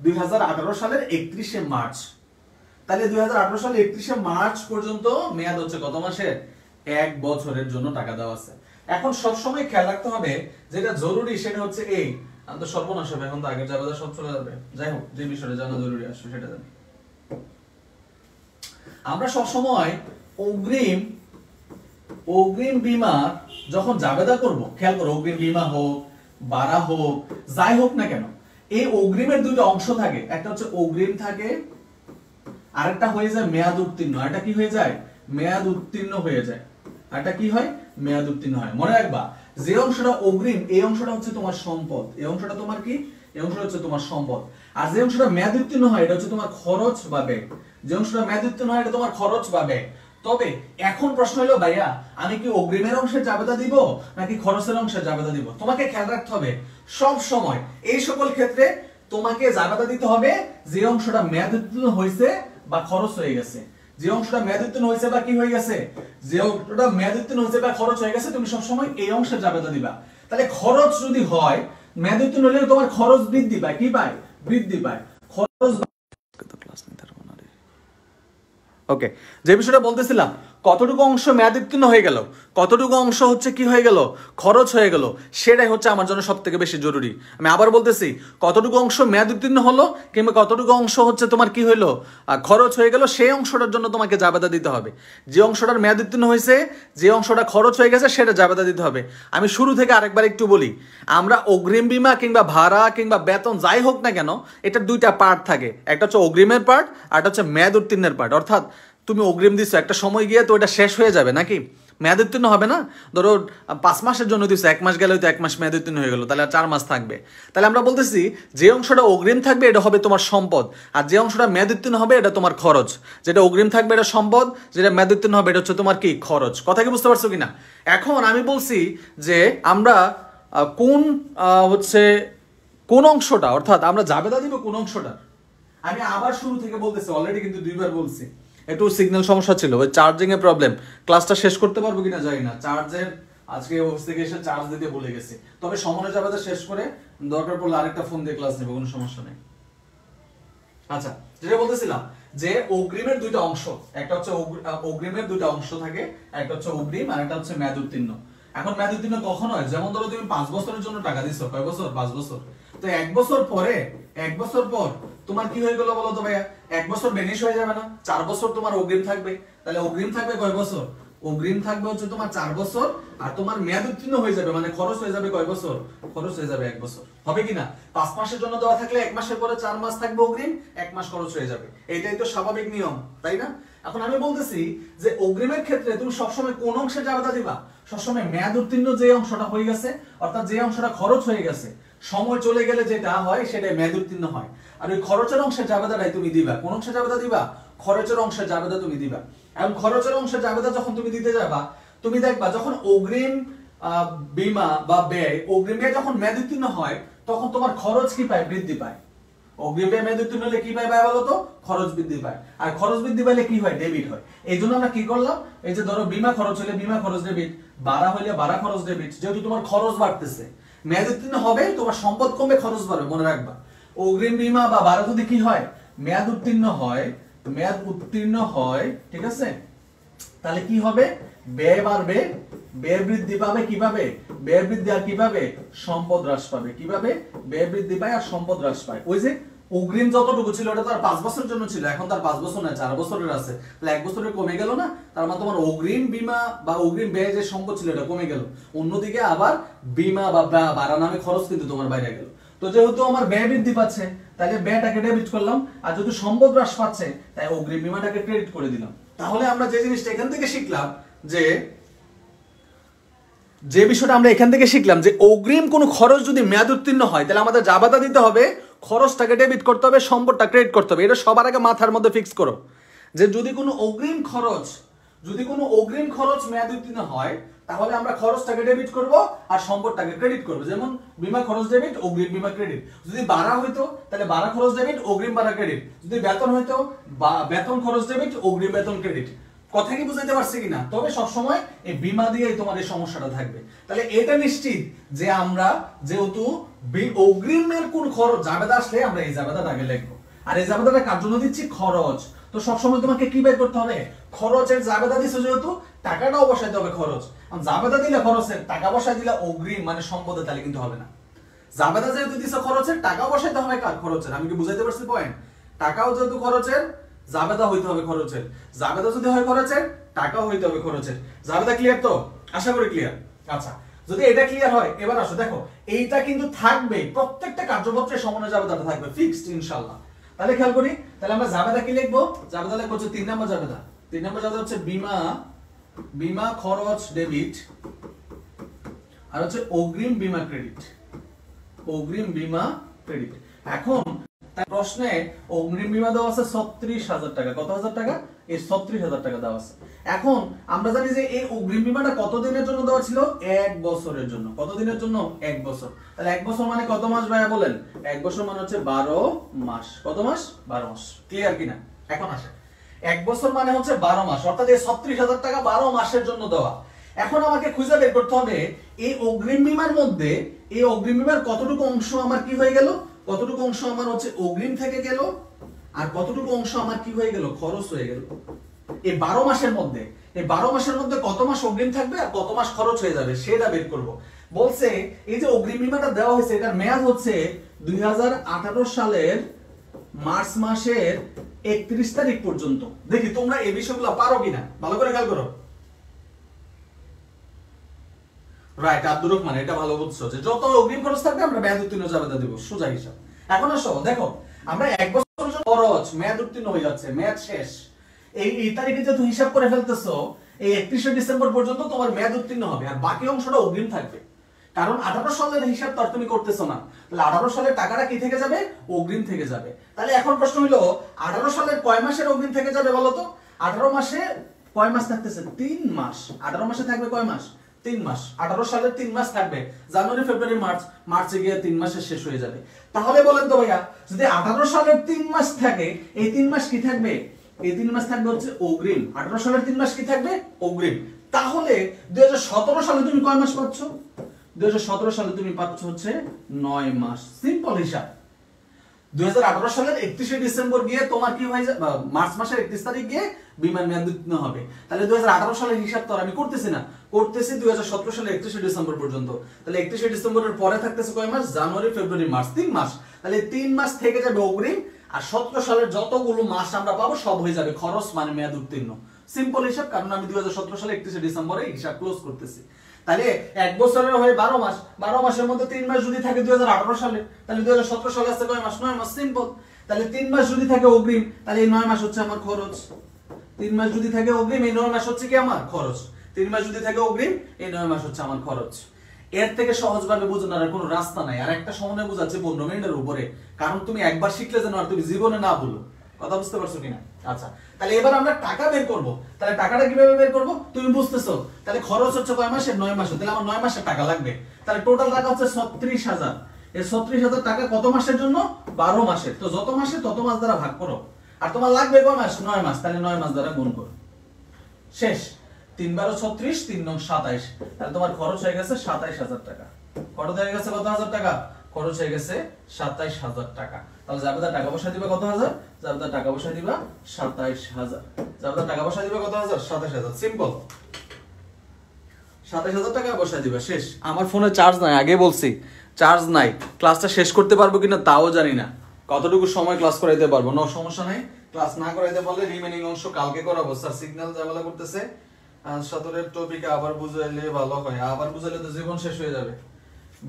2018 সালের 31 মার্চ। তাহলে 2018 সালের 31 মার্চ পর্যন্ত মেয়াদ হচ্ছে কত মাসের? 1 বছরের জন্য টাকা দেওয়া আছে। এখন সব সময় খেয়াল রাখতে হবে, যেটা জরুরি সেটা হচ্ছে এই, আমি তো সর্বনাশ হবে, এখন তো আগের জাবেদা সব চলে যাবে। যাই হোক, যে বিষয়টা জানা জরুরি আসছে সেটা জানি। আমরা সব সময় অগ্রিম বীমা যখন জাবেদা করব, খেয়াল করো, অগ্রিম বীমা হোক, বাড়া হোক, যাই হোক না কেন, এই অগ্রিমের দুটো অংশ থাকে। একটা হচ্ছে অগ্রিম থাকে, আরেকটা হয়ে যায় মেয়াদ উত্তীর্ণ। এটা কি হয়ে যায়? মেয়াদ উত্তীর্ণ হয়ে যায়। এটা কি হয়? মেয়াদ উত্তীর্ণ হয়। মনে রাখবা, যে অংশটা অগ্রিম, এই অংশটা হচ্ছে তোমার সম্পদ। এই অংশটা তোমার কি? এই অংশটা হচ্ছে তোমার সম্পদ। আর যে অংশটা মেয়াদ উত্তীর্ণ হয়, এটা হচ্ছে তোমার খরচ বা ব্যয়। যে অংশটা মেয়াদ উত্তীর্ণ হয়, এটা তোমার খরচ বা ব্যয়। তবে এখন প্রশ্ন হলো, ভাইয়া আমি কি অগ্রিমের অংশে জাবেদা দিব নাকি খরচের অংশে জাবেদা দিব? তোমাকে খেয়াল রাখতে হবে সব সময় এই সকল ক্ষেত্রে তোমাকে জাবেদা দিতে হবে যে অংশটা মেয়াদ উত্তীর্ণ হয়েছে বা খরচ হয়ে গেছে। যে অংশটা মেয়াদ উত্তীর্ণ হয়েছে বা কি হয়ে গেছে, যে অংশটা মেয়াদ উত্তীর্ণ হয়েছে বা খরচ হয়ে গেছে, তুমি সবসময় এই অংশের জাবেদা দিবা। তাহলে খরচ যদি হয়, মেয়াদ উত্তীর্ণ হলে তোমার খরচ বৃদ্ধি পায়। কি পায়? বৃদ্ধি পায়। খরচ ক্লাস নিতে পারবো না রে। ওকে, যে বিষয়টা বলতেছিলাম, কতটুকু অংশ মেয়াদ উত্তীর্ণ হয়ে গেল, কতটুকু অংশ হচ্ছে কি হয়ে গেল, খরচ হয়ে গেল, সেটাই হচ্ছে আমার জন্য সবথেকে বেশি জরুরি। আমি আবার বলতেছি, কতটুকু অংশ মেয়াদ উত্তীর্ণ হলো কিংবা কতটুকু অংশ হচ্ছে তোমার কি হইলো, খরচ হয়ে গেল, সেই অংশটার জন্য তোমাকে জাবেদা দিতে হবে। যে অংশটার মেয়াদ উত্তীর্ণ হয়েছে, যে অংশটা খরচ হয়ে গেছে, সেটা জাবেদা দিতে হবে। আমি শুরু থেকে আরেকবার একটু বলি, আমরা অগ্রিম বীমা কিংবা ভাড়া কিংবা বেতন যাই হোক না কেন, এটার দুইটা পার্ট থাকে। একটা হচ্ছে অগ্রিমের পার্ট, আর একটা হচ্ছে মেয়াদ উত্তীর্ণের পার্ট। অর্থাৎ তুমি অগ্রিম দিচ্ছ, একটা সময় গিয়ে তো এটা শেষ হয়ে যাবে নাকি, মেয়াদ উত্তীর্ণ হবে না। ধরো 5 মাসের জন্য দিচ্ছ, 1 মাস গেলে হয়তো 1 মাস মেয়াদ উত্তীর্ণ হয়ে গেল, তাহলে 4 মাস থাকবে। তাহলে আমরা বলতেছি যে অংশটা অগ্রিম থাকবে এটা হবে তোমার সম্পদ, আর যে অংশটা মেয়াদ উত্তীর্ণ হবে এটা তোমার খরচ। যেটা অগ্রিম থাকবে এটা সম্পদ, যেটা মেয়াদ উত্তীর্ণ হবে এটা হচ্ছে তোমার কি, খরচ। কথা কি বুঝতে পারছো কিনা? এখন আমি বলছি যে আমরা কোন অংশটা, অর্থাৎ আমরা জাবেদা দিব কোন অংশটা। আমি আবার শুরু থেকে বলতেছি, অলরেডি কিন্তু 2 বার বলছি। একটু সিগন্যাল সমস্যা ছিল, ওই চার্জিং এর প্রবলেম। ক্লাসটা শেষ করতে পারবো কিনা জানি না, চার্জের আজকে অফিস থেকে এসে চার্জ দিতে ভুলে গেছি। তবে সমন্বয় জাবেদা শেষ করে দরকার পড়লে আরেকটা ফোন দিয়ে ক্লাস নেব, কোনো সমস্যা নেই। আচ্ছা, যেটা বলতেছিলাম যে অগ্রিমের দুইটা অংশ, একটা হচ্ছে অগ্রিমের দুইটা অংশ থাকে, একটা হচ্ছে অগ্রিম আর একটা হচ্ছে মেয়াদ উত্তীর্ণ। এখন মেয়াদ উত্তীর্ণ কখন হয়? যেমন ধরো তুমি 5 বছরের জন্য টাকা দিছো, কয় বছর? 5 বছর। তো 1 বছর পরে, 1 বছর পর তোমার কি হয়ে গেল বলো তো ভাইয়া? 1 বছর বেনিশ হয়ে যাবে না? 4 বছর তোমার অগ্রিম থাকবে। তাহলে অগ্রিম থাকবে কয় বছর? অগ্রিম থাকবে হচ্ছে তোমার 4 বছর, আর তোমার মেয়াদ উত্তীর্ণ হয়ে যাবে, মানে খরচ হয়ে যাবে কয় বছর? খরচ হয়ে যাবে 1 বছর। হবে কিনা? 5 মাসের জন্য দেওয়া থাকলে 1 মাসের পরে 4 মাস থাকবে অগ্রিম, 1 মাস খরচ হয়ে যাবে। এটাই তো স্বাভাবিক নিয়ম, তাই না? এখন আমি বলতেছি যে অগ্রিমের ক্ষেত্রে তুমি সবসময় কোন অংশে জাবেদা দিবা? সবসময় মেয়াদ উত্তীর্ণ যে অংশটা হয়ে গেছে, অর্থাৎ যে অংশটা খরচ হয়ে গেছে, সময় চলে গেলে যেটা হয় সেটাই মেয়াদ উত্তীর্ণ হয়। আর ওই খরচের অংশের জাবেদাটাই তুমি দিবা। কোন অংশে জাবেদা দিবা? খরচের অংশের জাবেদা তুমি দিবা। এখন খরচের অংশের জাবেদা যখন তুমি দিতে যাবা, তুমি দেখবা যখন অগ্রিম বীমা বা ব্যয়, অগ্রিম ব্যয় যখন মেয়াদ উত্তীর্ণ হয় তখন তোমার খরচ কি পায়? বৃদ্ধি পায়। অগ্রিম ব্যয় মেয়াদ উত্তীর্ণ হলে কি পায় ভাই বলো তো? খরচ বৃদ্ধি পায়। আর খরচ বৃদ্ধি পাইলে কি হয়? ডেবিট হয়। এই জন্য আমরা কি করলাম, এই যে ধরো বীমা খরচ হলে বীমা খরচ ডেবিট, ভাড়া হলে ভাড়া খরচ ডেবিট। যেহেতু তোমার খরচ বাড়তেছে, মেয়াদ উত্তীর্ণ হবে, তোমার সম্পদ কমে, খরচ বাড়বে, মনে রাখবা। অগ্রিম বীমা বা ভাড়া যদি কি হয়? মেয়াদ উত্তীর্ণ হয়, মেয়াদ উত্তীর্ণ হয়, ঠিক আছে, তাহলে কি হবে? ব্যয় বাড়বে, ব্যয় বৃদ্ধি পাবে, কিভাবে? ব্যয় বৃদ্ধি আর কিভাবে? সম্পদ হ্রাস পাবে। কিভাবে? ব্যয় বৃদ্ধি পায় আর সম্পদ হ্রাস পায়। ওই যে অগ্রিম যতটুকু ছিল ওটা তো আর 5 বছরের জন্য ছিল, এখন তার 5 বছর না 4 বছরের আছে, তাহলে 1 বছরে কমে গেল না? তার মানে তোমার অগ্রিম বীমা বা অগ্রিম ব্যয় যে সম্পদ ছিল এটা কমে গেল। অন্যদিকে আবার বীমা বা ভাড়া নামে খরচ কিন্তু তোমার বাইরে গেল। তো যেহেতু আমার ব্যয় বৃদ্ধি পাচ্ছে, তাহলে ব্যয়টাকে ডেবিট করলাম, আর যেহেতু সম্পদ হ্রাস পাচ্ছে তাই অগ্রিম বীমাটাকে ক্রেডিট করে দিলাম। তাহলে আমরা যে জিনিসটা এখান থেকে শিখলাম, যে বিষয়টা আমরা এখান থেকে শিখলাম, যে অগ্রিম কোনো খরচ যদি মেয়াদ উত্তীর্ণ হয় তাহলে আমাদের জাবেদা দিতে হবে, খরচটাকে ডেবিট করতে হবে, সম্পদটা ক্রেডিট করতে হবে। এটা সবার আগে মাথার মধ্যে ফিক্স করো, যে যদি কোনো অগ্রিম খরচ মেয়াদ উত্তীর্ণ হয় তাহলে আমরা খরচটাকে ডেবিট করব আর সম্পদটাকে ক্রেডিট করব। যেমন বীমা খরচ ডেবিট, অগ্রিম বীমা ক্রেডিট। যদি ভাড়া হইতো তাহলে ভাড়া খরচ ডেবিট, অগ্রিম ভাড়া ক্রেডিট। যদি বেতন হইতো বেতন খরচ ডেবিট, অগ্রিম বেতন ক্রেডিট। কথা কি বুঝাইতে পারছি কিনা? তবে সবসময় এই বীমা দিয়েই তোমার এই সমস্যাটা থাকবে। তাহলে এটা নিশ্চিত যে আমরা যেহেতু অগ্রিমের কোন খরচ জাবেদা আসলে আমরা এই জাবেদাটা আগে লিখবো, আর এই জাবেদাটা কার জন্য দিচ্ছি? খরচ। তো সবসময় তোমাকে কি বের করতে হবে? খরচের জাবেদা দিছো যেহেতু টাকাটাও বসাইতে হবে খরচ। জাবেদা দিলে খরচের, টাকা বসাই দিলে অগ্রিম মানে সম্পদে, তাহলে কিন্তু হবে না। জাবেদা যেহেতু দিছো খরচের, টাকাও বসাইতে হবে কার? খরচের। আমি কি বুঝাইতে পারছি পয়েন্ট? টাকাও যেহেতু খরচের, জাবেদা হইতে হবে খরচের। জাবেদা যদি হয় খরচের, টাকাও হইতে হবে খরচের। জাবেদা ক্লিয়ার তো? আশা করি ক্লিয়ার। আচ্ছা, যদি এটা ক্লিয়ার হয় এবার আসো দেখো, এইটা কিন্তু থাকবে প্রত্যেকটা কার্যপত্রের সমন্বয় জাবেদাটা থাকবে ফিক্সড ইনশাআল্লাহ। তাহলে খেয়াল করি, তাহলে আমরা জাবেদা কি লিখবো? জাবেদা লিখবো হচ্ছে 3 নম্বর জাবেদা। 3 নম্বর জাবেদা হচ্ছে বীমা খরচ ডেবিট, আর হচ্ছে অগ্রিম বীমা ক্রেডিট। অগ্রিম বীমা ক্রেডিট। এখন তাই প্রশ্নে অগ্রিম বীমা দেওয়া আছে 36,000 টাকা। কত হাজার টাকা? এই 36,000 টাকা দেওয়া আছে। এখন আমরা জানি যে এই অগ্রিম বীমাটা কত দিনের জন্য দেওয়া ছিল? 1 বছরের জন্য। কত দিনের জন্য? 1 বছর। তাহলে 1 বছর মানে কত মাস ভাইয়া বলেন? 1 বছর মানে হচ্ছে 12 মাস। কত মাস? 12 মাস। ক্লিয়ার কিনা? এখন আসে, 1 বছর মানে হচ্ছে 12 মাস, অর্থাৎ এই 36,000 টাকা 12 মাসের জন্য দেওয়া। এখন আমাকে খুঁজে বের করতে হবে এই অগ্রিম বীমার মধ্যে, এই অগ্রিম বীমার কতটুকু অংশ আমার কি হয়ে গেল? কতটুকু অংশ আমার হচ্ছে অগ্রিম থেকে গেল, আর কতটুকু অংশ আমার কি হয়ে গেল? খরচ হয়ে গেল। এই 12 মাসের মধ্যে, এই 12 মাসের মধ্যে কত মাস অগ্রিম থাকবে আর কত মাস খরচ হয়ে যাবে সেটা বের করব। বলছে এই যে অগ্রিম বীমাটা দেওয়া হয়েছে এটার মেয়াদ হচ্ছে 2018 সালের মার্চ মাসের 31 তারিখ পর্যন্ত। দেখি তোমরা এই বিষয়গুলো পারো কিনা, ভালো করে খেয়াল করো। রাইট, আব্দুর রহমান, এটা ভালো বুঝছো যে যত অগ্রিম খরচ থাকবে আমরা মেয়াদ উত্তীর্ণ জাবেদা দেব, সোজা হিসাব। এখন আসো দেখো, আমরা 1 বছরের জন্য খরচ মেয়াদ উত্তীর্ণ হয়ে যাচ্ছে, মেয়াদ শেষ, এই তারিখে যেহেতু হিসাব করে ফেলতেছো, এই 31শে ডিসেম্বর পর্যন্ত তোমার মেয়াদ উত্তীর্ণ হবে, আর বাকি অংশটা অগ্রিম থাকবে। কারণ 18 সালের হিসাব তো আর তুমি করতেছো না, তাহলে 18 সালের টাকাটা কি থেকে যাবে? অগ্রিম থেকে যাবে। তাহলে এখন প্রশ্ন হলো 18 সালের কয় মাসের অগ্রিম থেকে যাবে বলো তো? 18 মাসে কয় মাস থাকতেছে? 3 মাস। 18 মাসে থাকবে কয় মাস? 3 মাস। 18 সালের 3 মাস থাকবে, জানুয়ারি ফেব্রুয়ারি মার্চ, মার্চে গিয়ে 3 মাসে শেষ হয়ে যাবে। তাহলে বলেন তো ভাইয়া, যদি 18 সালের 3 মাস থাকে, এই 3 মাস কি থাকবে? এই 3 মাস থাকবে হচ্ছে অগ্রিম। 18 সালের 3 মাস কি থাকবে? অগ্রিম। তাহলে 2017 সালে তুমি কয় মাস পাচ্ছ? 2017 সালে তুমি পাচ্ছ হচ্ছে 9 মাস। সিম্পল হিসাব। 2018 সালের 31শে ডিসেম্বর গিয়ে তোমার কি হয়ে যাবে? মার্চ মাসের 31 তারিখ গিয়ে বিমান মেয়াদ উত্তীর্ণ হবে। তাহলে 2018 সালের হিসাব তো আমি করতেছি না, করতেছি 2017 সালের 31শে ডিসেম্বর পর্যন্ত। তাহলে 31শে ডিসেম্বরের পরে থাকতেছে কয় মাস? জানুয়ারি ফেব্রুয়ারি মার্চ, 3 মাস। তাহলে 3 মাস থেকে যাবে অগ্রিম, আর 17 সালের যতগুলো মাস আমরা পাবো সব হয়ে যাবে খরচ মানে মেয়াদ উত্তীর্ণ। সিম্পল হিসাব, কারণ আমি 2017 সালে 31শে ডিসেম্বরে হিসাব ক্লোজ করতেছি। তাহলে 1 বছরের হয় 12 মাস, 12 মাসের মধ্যে 3 মাস যদি থাকে 2018 সালে, তাহলে 2017 সালে আছে কয় মাস? 9 মাস। সিম্পল। তাহলে 3 মাস যদি থাকে অগ্রিম, তাহলে এই 9 মাস হচ্ছে আমার খরচ। 3 মাস যদি থাকে অগ্রিম, এই 9 মাস হচ্ছে কি আমার খরচ। 3 মাস যদি থাকে অগ্রিম, এই 9 মাস হচ্ছে আমার খরচ। এর থেকে সহজভাবে বোঝানোর কোনো রাস্তা নাই। আর একটা সমন্বয় বোঝাচ্ছে 15 মিনিটের উপরে, কারণ তুমি একবার শিখলে যেন আর তুমি জীবনে না ভুলো। কথা বুঝতে পারছো কিনা? আচ্ছা, তাহলে এবার আমরা টাকা বের করব। তাহলে টাকাটা কিভাবে বের করব তুমি বুঝতেছো। তাহলে খরচ হচ্ছে কয় মাসের? 9 মাসের। তাহলে আমার 9 মাসের টাকা লাগবে। তাহলে টোটাল টাকা হচ্ছে 36,000। এই 36,000 টাকা কত মাসের জন্য? 12 মাসের। তো যত মাসে তত মাস দ্বারা ভাগ করো। আর তোমার লাগবে কয় মাস? 9 মাস। তাহলে 9 মাস দ্বারা গুণ করো। শেষ। 3 12 36, 3 9 27। তাহলে তোমার খরচ হয়ে গেছে 27,000 টাকা। খরচ হয়ে গেছে কত হাজার টাকা? খরচ হয়ে গেছে 27,000 টাকা। তাহলে জাবেদা টাকা পয়সা দিবা কত হাজার? জাবেদা টাকা পয়সা দিবা 27,000। জাবেদা টাকা পয়সা দিবা কত হাজার? 27,000। সিম্পল। 27,000 টাকা পয়সা দিবা। শেষ। আমার ফোনে চার্জ নাই, আগে বলছি চার্জ নাই। ক্লাসটা শেষ করতে পারবো কিনা তাও জানি না। কতটুকু সময় ক্লাস করাইতে পারবো না, সমস্যা নাই। ক্লাস না করাইতে পারলে রিমেনিং অংশ কালকে করাবো। স্যার সিগন্যাল ঝামেলা করতেছে, সদরের টপিকে আবার বুঝাইলে ভালো হয়। আবার বুঝাইলে তো জীবন শেষ হয়ে যাবে।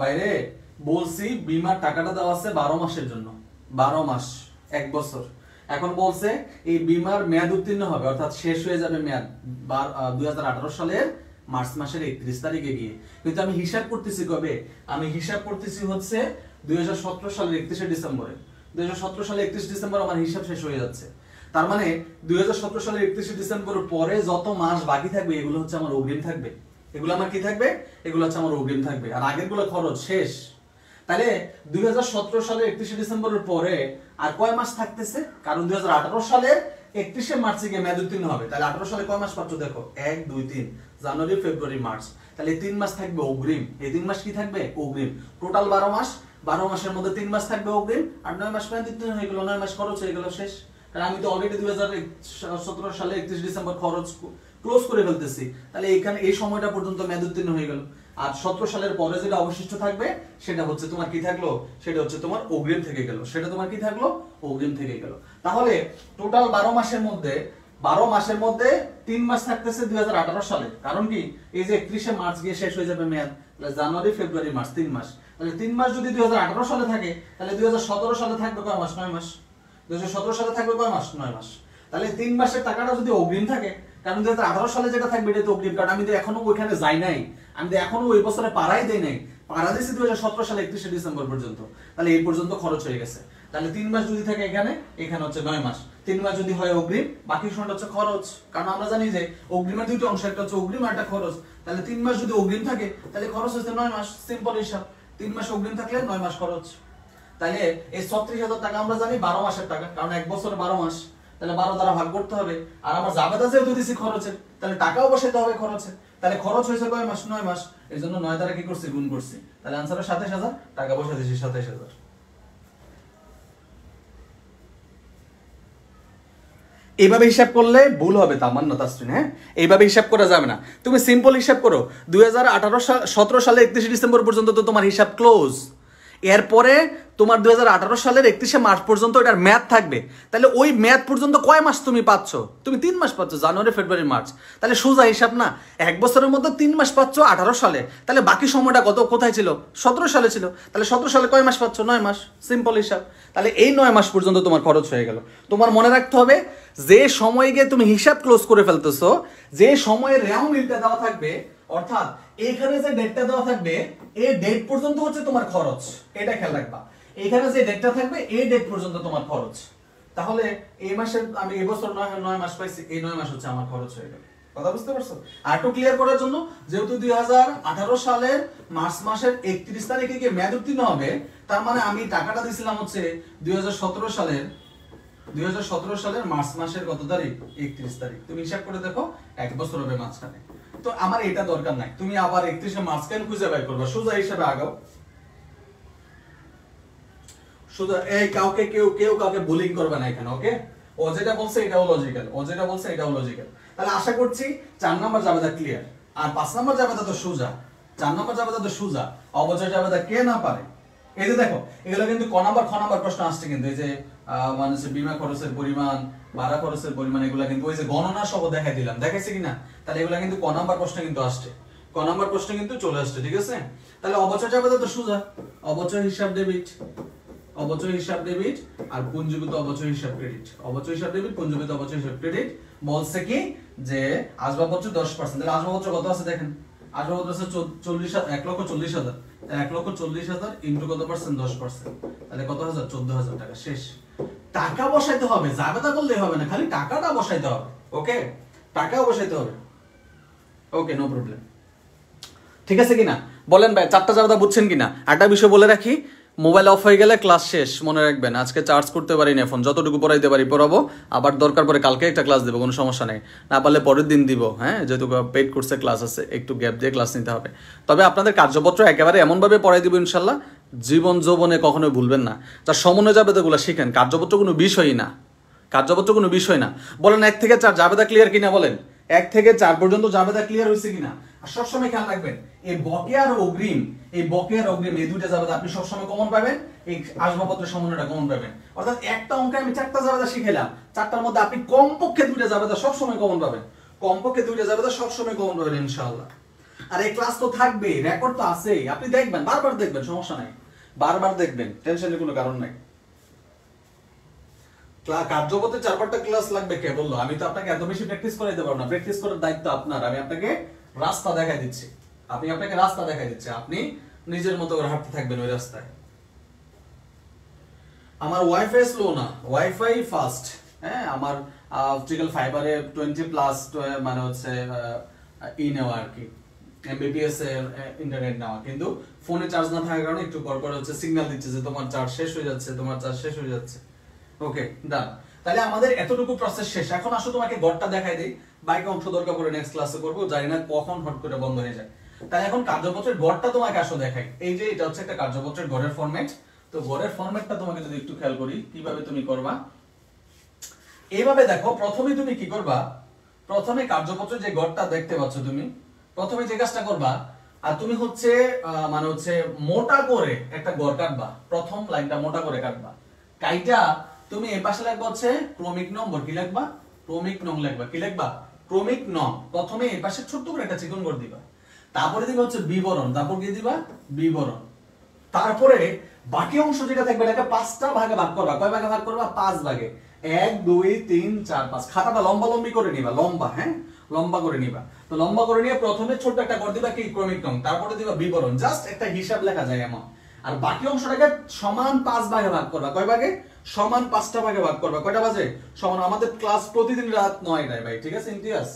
বাইরে বলছি বিমার টাকাটা দেওয়া আছে 12 মাসের জন্য। 12 মাস, 1 বছর। এখন বলছে এই বিমার মেয়াদ উত্তীর্ণ হবে, অর্থাৎ শেষ হয়ে যাবে মেয়াদ 2018 সালের মার্চ মাসের 31 তারিখে গিয়ে। কিন্তু আমি হিসাব করতেছি কবে? আমি হিসাব করতেছি হচ্ছে 2017 সালের 31 ডিসেম্বরে। 2017 সালের 31 ডিসেম্বর আমার হিসাব শেষ হয়ে যাচ্ছে। তার মানে 2017 সালের 31 ডিসেম্বর পরে যত মাস বাকি থাকবে এগুলো হচ্ছে আমার অগ্রিম থাকবে। এগুলো আমার কি থাকবে? এগুলো হচ্ছে আমার অগ্রিম থাকবে। আর আগের গুলো খরচ শেষ। তাহলে 2017 সালের 31 ডিসেম্বরের পরে আর কয় মাস থাকতেছে? কারণ 2018 সালের 31 মার্চে গিয়ে মেয়াদ উত্তীর্ণ হবে। তাহলে 18 সালে কয় মাস পাচ্ছ দেখো? 1 2 3 জানুয়ারি ফেব্রুয়ারি মার্চ। তাহলে 3 মাস থাকবে অগ্রিম। এই 3 মাস কি থাকবে? অগ্রিম। টোটাল 12 মাস। 12 মাসের মধ্যে 3 মাস থাকবে অগ্রিম, আর 9 মাস মেয়াদ উত্তীর্ণ হয়ে গেল। 9 মাস খরচ হয়ে গেল। শেষ। কারণ আমি তো অলরেডি 2017 সালে 31 ডিসেম্বর খরচ ক্লোজ করে ফেলতেছি। তাহলে এখানে এই সময়টা পর্যন্ত মেয়াদ উত্তীর্ণ হয়ে গেল। আর 17 সালের পরে যেটা অবশিষ্ট থাকবে সেটা হচ্ছে তোমার কি থাকলো? সেটা হচ্ছে তোমার অগ্রিম থেকে গেল। সেটা তোমার কি থাকলো? অগ্রিম থেকে গেল। তাহলে টোটাল 12 মাসের মধ্যে 3 মাস থাকতেছে 2018 সালে। কারণ কি? এই যে 31 মার্চ গিয়ে শেষ হয়ে যাবে মেয়াদ। তাহলে জানুয়ারি ফেব্রুয়ারি মার্চ 3 মাস। তাহলে 3 মাস যদি 2018 সালে থাকে তাহলে 2017 সালে থাকবে কয় মাস? 9 মাস। 2017 সালে থাকবে কয় মাস? 9 মাস। তাহলে 3 মাসের টাকাটা যদি অগ্রিম থাকে, কারণ 2018 সালে যেটা থাকবে এটা তো অগ্রিম, কারণ আমি তো এখনো ওইখানে যাই নাই, আমি তো এখনো ওই বছরে পাড়াই দেই নাই। পাড়া দিয়েছি 2017 সালে 31 ডিসেম্বর পর্যন্ত। তাহলে এই পর্যন্ত খরচ হয়ে গেছে। তাহলে 3 মাস যদি থাকে এখানে হচ্ছে 9 মাস। 3 মাস যদি হয় অগ্রিম, বাকি সময়টা হচ্ছে খরচ। কারণ আমরা জানি যে অগ্রিমের দুটো অংশ, একটা হচ্ছে অগ্রিম আর একটা খরচ। তাহলে 3 মাস যদি অগ্রিম থাকে তাহলে খরচ হচ্ছে 9 মাস। সিম্পল হিসাব। 3 মাস অগ্রিম থাকলে 9 মাস খরচ। তাহলে এই 36,000 টাকা আমরা জানি 12 মাসের টাকা, কারণ 1 বছরে 12 মাস। তাহলে 12 দ্বারা ভাগ করতে হবে। আর আমার জাবেদা যেহেতু দিছি খরচের, তাহলে টাকাও বসাইতে হবে খরচে। তাহলে খরচ হয়েছে কয় মাস? 9 মাস। এই জন্য 9 দ্বারা কি করছি? গুণ করছি। তাহলে আনসার 27,000, টাকা বসা দিয়েছি 27,000। এইভাবে হিসাব করলে ভুল হবে তামান্না তাসরিন। হ্যাঁ, এইভাবে হিসাব করা যাবে না। তুমি সিম্পল হিসাব করো। 2017 সালে 31 ডিসেম্বর পর্যন্ত তো তোমার হিসাব ক্লোজ। এরপরে তোমার 2018 সালের 31 মার্চ পর্যন্ত এটার মেয়াদ থাকবে। তাহলে ওই মেয়াদ পর্যন্ত কয় মাস তুমি পাচ্ছ? তুমি 3 মাস পাচ্ছ, জানুয়ারি ফেব্রুয়ারি মার্চ। তাহলে সোজা হিসাব না? 1 বছরের মধ্যে 3 মাস পাচ্ছ 18 সালে। তাহলে বাকি সময়টা কোথায় ছিল? 17 সালে ছিল। তাহলে 17 সালে কয় মাস পাচ্ছ? 9 মাস। সিম্পল হিসাব। তাহলে এই 9 মাস পর্যন্ত তোমার খরচ হয়ে গেল। তোমার মনে রাখতে হবে যে সময়ে গিয়ে তুমি হিসাব ক্লোজ করে ফেলতেছো, যে সময়ের রেও মিলটা দেওয়া থাকবে, অর্থাৎ এখানে যে ডেটটা দেওয়া থাকবে এই ডেট পর্যন্ত হচ্ছে তোমার খরচ। এটা খেয়াল রাখবা। এখানে যে ডেটটা থাকবে এই ডেট পর্যন্ত তোমার খরচ। তাহলে এই মাসে আমি এই বছর 9 মাস পাইছি, এই 9 মাস হচ্ছে আমার খরচ হয়ে গেল। কথা বুঝতে পারছো? আর একটু ক্লিয়ার করার জন্য, যেহেতু 2018 সালের মার্চ মাসের 31 তারিখে গিয়ে মেয়াদ উত্তীর্ণ হবে, তার মানে আমি টাকাটা দিছিলাম হচ্ছে 2017 সালের মার্চ মাসের কত তারিখ? 31 তারিখ। তুমি হিসাব করে দেখো 1 বছর হবে মাঝখানে। তো আমার এটা দরকার নাই, তুমি আবার 31 মার্চ কেন খুঁজে বের করবা? সোজা হিসাবে আগাও। সোজা এই কেউ কাউকে বুলিং করবে না এখানে। ওকে? ও যেটা বলছে এটাও লজিক্যাল, ও যেটা বলছে এটাও লজিক্যাল। তাহলে আশা করছি 4 নাম্বার জাবেদা ক্লিয়ার। আর 5 নাম্বার জাবেদা তো সোজা। 4 নাম্বার জাবেদা তো সোজা। অবচয় জাবেদা কে না পারে? এই যে দেখো, এগুলো কিন্তু ক নাম্বার প্রশ্ন আসছে কিন্তু। এই যে মানে বীমা খরচের পরিমাণ, ভাড়া খরচের পরিমাণ, এগুলা কিন্তু ওই যে গণনা সহ দেখাই দিলাম, দেখাইছে কিনা? তাহলে এগুলা কিন্তু ক নাম্বার প্রশ্ন কিন্তু আসছে। ক নাম্বার প্রশ্ন কিন্তু চলে আসছে। ঠিক আছে? তাহলে অবচয় জাবেদা তো সোজা। অবচয় হিসাব ডেবিট, অবচয় হিসাব ডেবিট, আর পুঞ্জীভূত অবচয় হিসাব ক্রেডিট। অবচয় হিসাব ডেবিট, পুঞ্জীভূত অবচয় হিসাব ক্রেডিট। বলছে কি যে আসবাবপত্র 10%। তাহলে আসবাবপত্র কত আছে দেখেন? আসবাবপত্র আছে 1,40,000। 1,40,000 ইনটু কত পার্সেন্ট? 10%। তাহলে কত হাজার? 14,000 টাকা। শেষ। টাকা বসাইতে হবে, জাবেদা করলেই হবে না, খালি টাকাটা বসাইতে হবে। ওকে, টাকাও বসাইতে হবে। ওকে, নো প্রবলেম। ঠিক আছে কিনা বলেন ভাই, 4টা জাবেদা বুঝছেন কিনা? একটা বিষয় বলে রাখি, মোবাইল অফ হয়ে গেলে ক্লাস শেষ, মনে রাখবেন। আজকে চার্জ করতে পারি না ফোন, যতটুকু পড়াইতে পারি পড়াবো, আবার দরকার পড়ে কালকে একটা ক্লাস দেবো, কোনো সমস্যা নেই। না পারলে পরের দিন দিব, হ্যাঁ, যেহেতু পেইড কোর্সে ক্লাস আছে, একটু গ্যাপ দিয়ে ক্লাস নিতে হবে। তবে আপনাদের কার্যপত্র একেবারে এমনভাবে পড়াই দিব ইনশাল্লাহ, জীবন যৌবনে কখনোই ভুলবেন না। তার সমন্বয় জাবেদাগুলো শিখেন, কার্যপত্র কোনো বিষয়ই না, কার্যপত্র কোনো বিষয় না। বলেন 1 থেকে 4 জাবেদা ক্লিয়ার কিনা? বলেন 1 থেকে 4 পর্যন্ত জাবেদা ক্লিয়ার হয়েছে কিনা? আর সবসময় খেয়াল রাখবেন, এই বকেয়া আর অগ্রিম, এই দুইটা জাবেদা আপনি সবসময় কমন পাবেন, এই আসবাবপত্রের সমন্বয়টা কমন পাবেন। অর্থাৎ একটা অঙ্কে আমি 4টা জাবেদা শিখাইলাম, 4টার মধ্যে আপনি কমপক্ষে 2টা জাবেদা সবসময় কমন পাবেন, কমপক্ষে 2টা জাবেদা সবসময় কমন পাবেন ইনশাআল্লাহ। আর এই ক্লাস তো থাকবে, রেকর্ড তো আছেই, আপনি দেখবেন, বারবার দেখবেন, সমস্যা নাই, বারবার দেখবেন, টেনশনের কোনো কারণ নাই। কার্যপত্রে 4-5টা ক্লাস লাগবে কে বললো? আমি তো আপনাকে এত বেশি প্র্যাকটিস করাইতে পারবো না, প্র্যাকটিস করার দায়িত্ব আপনার। আমি আপনাকে রাস্তা দেখাই দিচ্ছি, আপনি নিজের মতো করে হাঁটতে থাকবেন ওই রাস্তায়। আমার ওয়াইফাই স্লো না, ওয়াইফাই ফাস্ট। হ্যাঁ, আমার অপটিক্যাল ফাইবারে 20+ মানে হচ্ছে নেওয়া আর কি, এমবিপিএস ইন্টারনেট নেওয়া, কিন্তু ফোনে চার্জ না থাকার কারণে একটু পর হচ্ছে সিগন্যাল দিচ্ছে যে তোমার চার্জ শেষ হয়ে যাচ্ছে, ওকে ডান। তাহলে আমাদের এতটুকু প্রসেস শেষ। এখন আসো তোমাকে গড়টা দেখাই দেই, বাইকে অংশ দরকার পড়ে নেক্সট ক্লাসে করবো, জানি না কখন হট করে বন্ধ হয়ে যায়। তাহলে এখন কার্যপত্রের গড়টা তোমাকে আসো দেখাই। এই যে এটা হচ্ছে একটা কার্যপত্রের গড়ের ফরম্যাট। তো গড়ের ফরম্যাটটা তোমাকে যদি একটু খেয়াল করি কিভাবে তুমি করবা, এইভাবে দেখো। প্রথমে তুমি কি করবা, প্রথমে কার্যপত্রের যে গড়টা দেখতে পাচ্ছ, তুমি প্রথমে যে কাজটা করবা, আর তুমি হচ্ছে মানে হচ্ছে মোটা করে একটা গড় কাটবা, প্রথম লাইনটা মোটা করে কাটবা। কাইটা তুমি এই পাশে লিখবা হচ্ছে ক্রমিক নম্বর, কি লিখবা? ক্রমিক নং লিখবা। কি লিখবা? ক্রমিক নং। প্রথমে এই পাশে ছোট্ট করে একটা চিকন করে দিবা, তারপরে দিবা হচ্ছে বিবরণ, তারপর কি দিবা? বিবরণ। তারপরে বাকি অংশ যেটা থাকবে এটাকে 5টা ভাগে ভাগ করবা। কয় ভাগে ভাগ করবা? 5 ভাগে। 1 2 3 4 5। খাতাটা লম্বা করে নিবা, লম্বা, হ্যাঁ, লম্বা করে নিবা। তো লম্বা করে নিয়ে প্রথমে ছোট একটা করে দিবা কি? ক্রমিক নং, তারপরে দিবা বিবরণ। জাস্ট একটা হিসাব লেখা যায় এমন। আর বাকি অংশটাকে সমান 5 ভাগে ভাগ করবা। কয় ভাগে? সমান 5টা ভাগে ভাগ করবা। কয়টা বাজে? সমান। আমাদের ক্লাস প্রতিদিন রাত 9টায় ভাই, ঠিক আছে? ইমতিয়াজ,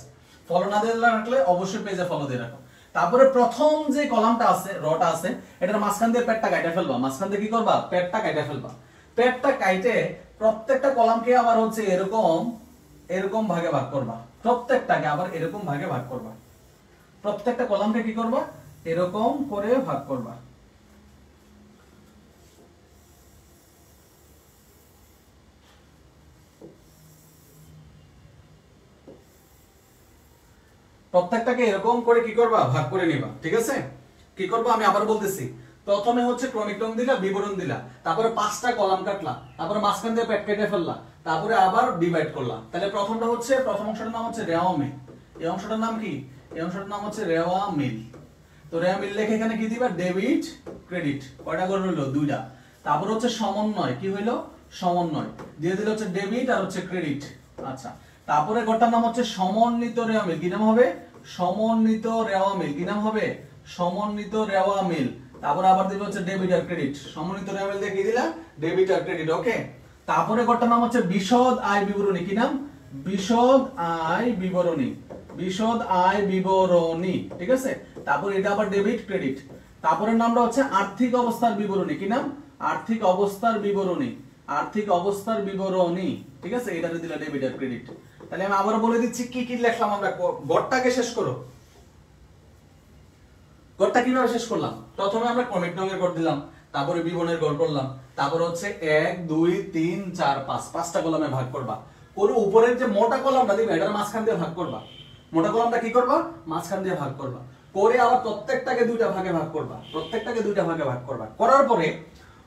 ফলো না দিয়ে রাখলে অবশ্যই পেজে ফলো দিয়ে রাখো। তারপরে প্রথম যে কলামটা আছে, রটা আছে, এটার মাঝখান দিয়ে পেটটা কাটা ফেলবা। মাঝখান দিয়ে কি করবা? পেটটা কাটা ফেলবা। পেটটা কাইটে প্রত্যেকটা কলামকে আবার হচ্ছে এরকম ভাগে ভাগ করবা। প্রত্যেকটাকে আবার এরকম ভাগে ভাগ করবা। প্রত্যেকটা কলামকে কি করবা? এরকম করে ভাগ করবা। প্রত্যেকটাকে এরকম করে কি করবা? ভাগ করে নিবা। ঠিক আছে? কি করবা আমি আবার বলতেছি। প্রথমে হচ্ছে ক্রমিক নং দিলা, বিবরণ দিলা, তারপরে 5টা কলাম কাটলা, তারপরে মাঝখান দিয়ে পেট কেটে ফেললা, তারপরে আবার ডিভাইড করলা। তাহলে প্রথম অংশটার নাম হচ্ছে রেওয়া মিল। এই অংশটার নাম কি? এই অংশটার নাম হচ্ছে রেওয়া মিল। তো রেওয়া মিল লিখে এখানে কি দিবা? Debit credit. কয়টা করে হলো? 2টা। তারপর হচ্ছে সমন্বয়, কি হইলো? সমন্বয় দিয়ে দিলে হচ্ছে ডেবিট আর হচ্ছে ক্রেডিট। আচ্ছা, তারপরে গড়টার নাম হচ্ছে সমন্বিত রেওয়া মিল। কি নাম হবে? সমন্বিত রেওয়া মিল। কি নাম হবে? সমন্বিত রেওয়া মিল। তারপরে আবার দিবে হচ্ছে ডেবিট আর ক্রেডিট। সমন্বিত রেওয়া মিল দিয়ে কি দিলা? ডেবিট আর ক্রেডিট। ওকে। তারপরে গড়টার নাম হচ্ছে বিশদ আয় বিবরণী। কি নাম? বিশদ আয় বিবরণী। বিশদ আয় বিবরণী। ঠিক আছে? তারপর এটা আবার ডেবিট ক্রেডিট। তারপরে নামটা হচ্ছে আর্থিক অবস্থার বিবরণী। কি নাম? আর্থিক অবস্থার বিবরণী। আর্থিক অবস্থার বিবরণী। ঠিক আছে? এটাতে দিলা ডেবিট আর ক্রেডিট। তাহলে আমি আবার বলে দিচ্ছি কি কি লিখলাম আমরা। গড়টাকে শেষ করো। গড়টা কিভাবে শেষ করলাম? প্রথমে আমরা ক্রমিক নংয়ের গড় দিলাম, তারপরে বিবরণের গড় করলাম, তারপরে হচ্ছে 1 2 3 4 5 5টা কলামে ভাগ করবা। করে উপরের যে মোটা কলামটা দিবে এটার মাঝখান দিয়ে ভাগ করবা। মোটা কলামটা কি করবা? মাঝখান দিয়ে ভাগ করবা। করে আবার প্রত্যেকটাকে 2টা ভাগে ভাগ করবা। প্রত্যেকটাকে 2টা ভাগে ভাগ করবা। করার পরে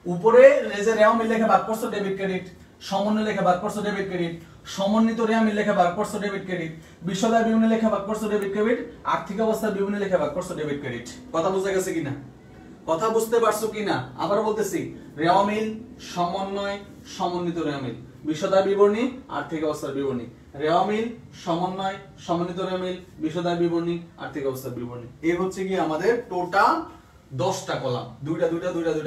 উপরে যে রেওয়া মিল লেখা ভাগ করছো ডেবিট ক্রেডিট, সমন্বয় লেখা ভাগ করছো ডেবিট ক্রেডিট, সমন্বিত রেওয়া মিল লেখা ভাগ করছো ডেবিট ক্রেডিট, বিশদ আয় বিবরণী লেখা ভাগ করছো ডেবিট ক্রেডিট, আর্থিক অবস্থার বিবরণী লেখা ভাগ করছো ডেবিট ক্রেডিট। কথা বুঝা গেছে কিনা? কথা বুঝতে পারছো কিনা? আবার বলতেছি, রেওয়া মিল, সমন্বয়, সমন্বিত রেওয়া মিল, বিশদ আয় বিবরণী, আর্থিক অবস্থার বিবরণী, রেওয়া মিল, সমন্বয়, সমন্বিত রেওয়া মিল, বিশদ আয় বিবরণী, আর্থিক অবস্থার বিবরণী। এই হচ্ছে কি আমাদের টোটাল 10টা কলাম। দুইটা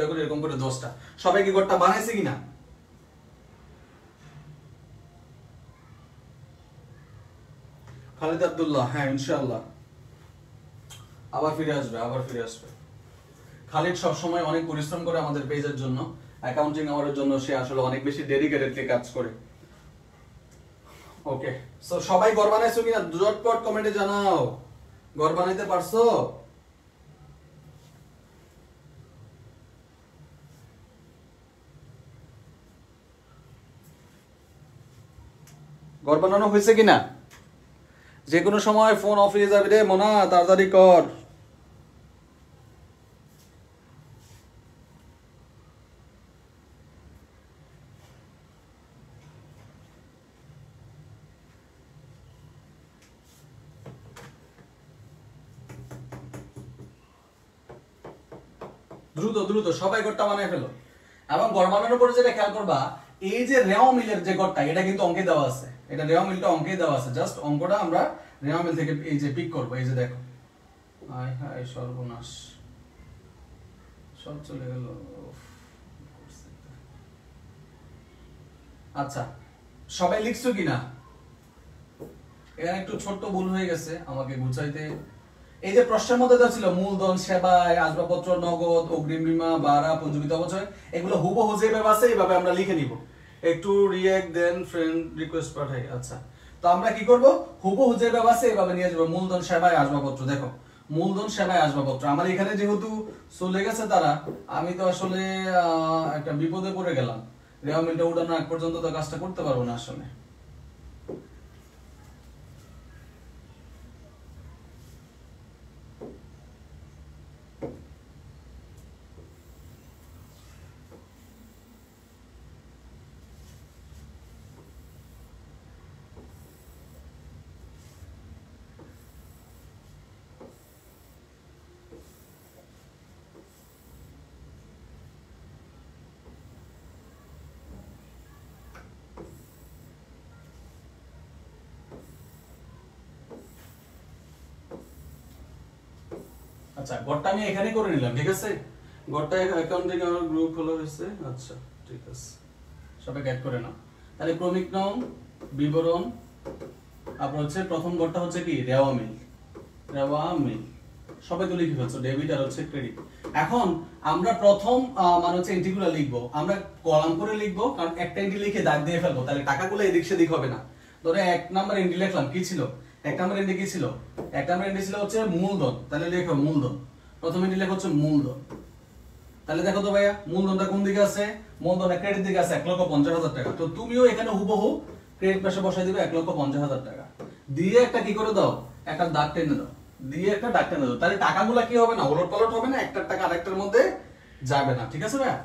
করে এরকম করে 10টা। সবাই কি গড়টা বানাইছে কিনা? খালিদ আব্দুল্লাহ, হ্যাঁ ইনশাআল্লাহ আবার ফিরে আসবে। খালিদ সবসময় অনেক পরিশ্রম করে আমাদের পেজের জন্য, অ্যাকাউন্টিং আমাদের জন্য সে আসলে অনেক বেশি ডেডিকেটেডলি কাজ করে। ওকে, সো সবাই ঘর বানাইছো কিনা ঝটপট কমেন্টে জানাও, ঘর বানাইতে পারছো? ঘর বানানো হয়েছে কিনা? যে কোনো সময় ফোন অফ হয়ে যাবে রে মোনা, তাড়াতাড়ি কর। দ্রুত দ্রুত সবাই ঘরটা বানায় ফেলো। এবং ঘর বানানোর পরে যেটা খেয়াল করবা, এই যে রেওয়া মিলের যে ঘরটা, এটা কিন্তু অঙ্কে দেওয়া আছে, এটা রেওয়া মিলটা অঙ্কে দেওয়া আছে, জাস্ট অঙ্কটা আমরা রেওয়া মিল থেকে এই যে পিক করবো। এই যে দেখো, হায় হায় সর্বনাশ, সব চলে গেল। আচ্ছা, সবাই লিখছো কিনা? এখানে একটু ছোট্ট ভুল হয়ে গেছে, আমাকে গুছাইতে। এই যে প্রশ্নের মধ্যে দেওয়া ছিল মূলধন, সেবায়, আসবাবপত্র, নগদ, অগ্রিম, বীমা, ভাড়া, পঞ্জীবিত অবচয়, এগুলো হুবহু যেভাবে আছে এইভাবে আমরা লিখে নিব। একটু রিঅ্যাক্ট দেন ফ্রেন্ড রিকোয়েস্ট পাঠাই। আচ্ছা, তো আমরা কি করব, হুবহু যেভাবে আছে এইভাবে নিয়ে যাব। মূলধন, সেবায়, আসবাবপত্র, দেখো মূলধন, সেবায়, আসবাবপত্র আমার এখানে যেহেতু চলে গেছে তারা, আমি তো আসলে একটা বিপদে পড়ে গেলাম। রেওয়া মিলটা উঠানোর আগ পর্যন্ত তো কাজটা করতে পারবো না আসলে। আচ্ছা, ঘরটা আমি এখানে করে নিলাম, ঠিক আছে? ঘরটা অ্যাকাউন্টিং আমার গ্রুপ খোলা হয়েছে। আচ্ছা ঠিক আছে, সবাই অ্যাড করে নাও। তাহলে ক্রমিক নাম, বিবরণ, তারপর হচ্ছে প্রথম ঘরটা হচ্ছে কি রেওয়া মিল। সবাই তো লিখে ফেলছো, ডেবিট আর হচ্ছে ক্রেডিট। এখন আমরা প্রথম মানে হচ্ছে এন্ট্রিগুলো লিখবো, আমরা কলাম করে লিখবো, কারণ একটা এন্ট্রি লিখে দাগ দিয়ে ফেলবো, তাহলে টাকাগুলো এদিক সেদিক হবে না। ধরে 1 নাম্বার এন্ট্রি লিখলাম, কি ছিল 1 নাম্বার এন্ট্রি? কি ছিল 1 নাম্বার এন্ট্রি? ছিল হচ্ছে মূলধন, তাহলে লেখো মূলধন। প্রথম এন্ট্রি লেখা হচ্ছে মূলধন। তাহলে দেখো তো ভাইয়া, মূলধনটা কোন দিকে আছে? মূলধনটা ক্রেডিট দিকে আছে, 1,50,000 টাকা। তো তুমিও এখানে হুবহু ক্রেডিট পাশে বসাই দিবে 1,50,000 টাকা দিয়ে একটা কি করে দাও, একটা দাগ টেনে দাও, দিয়ে একটা দাগ টেনে দাও। তাহলে টাকাগুলো কি হবে না, ওলট পালট হবে না, একটার টাকা আরেকটার মধ্যে যাবে না, ঠিক আছে ভাইয়া?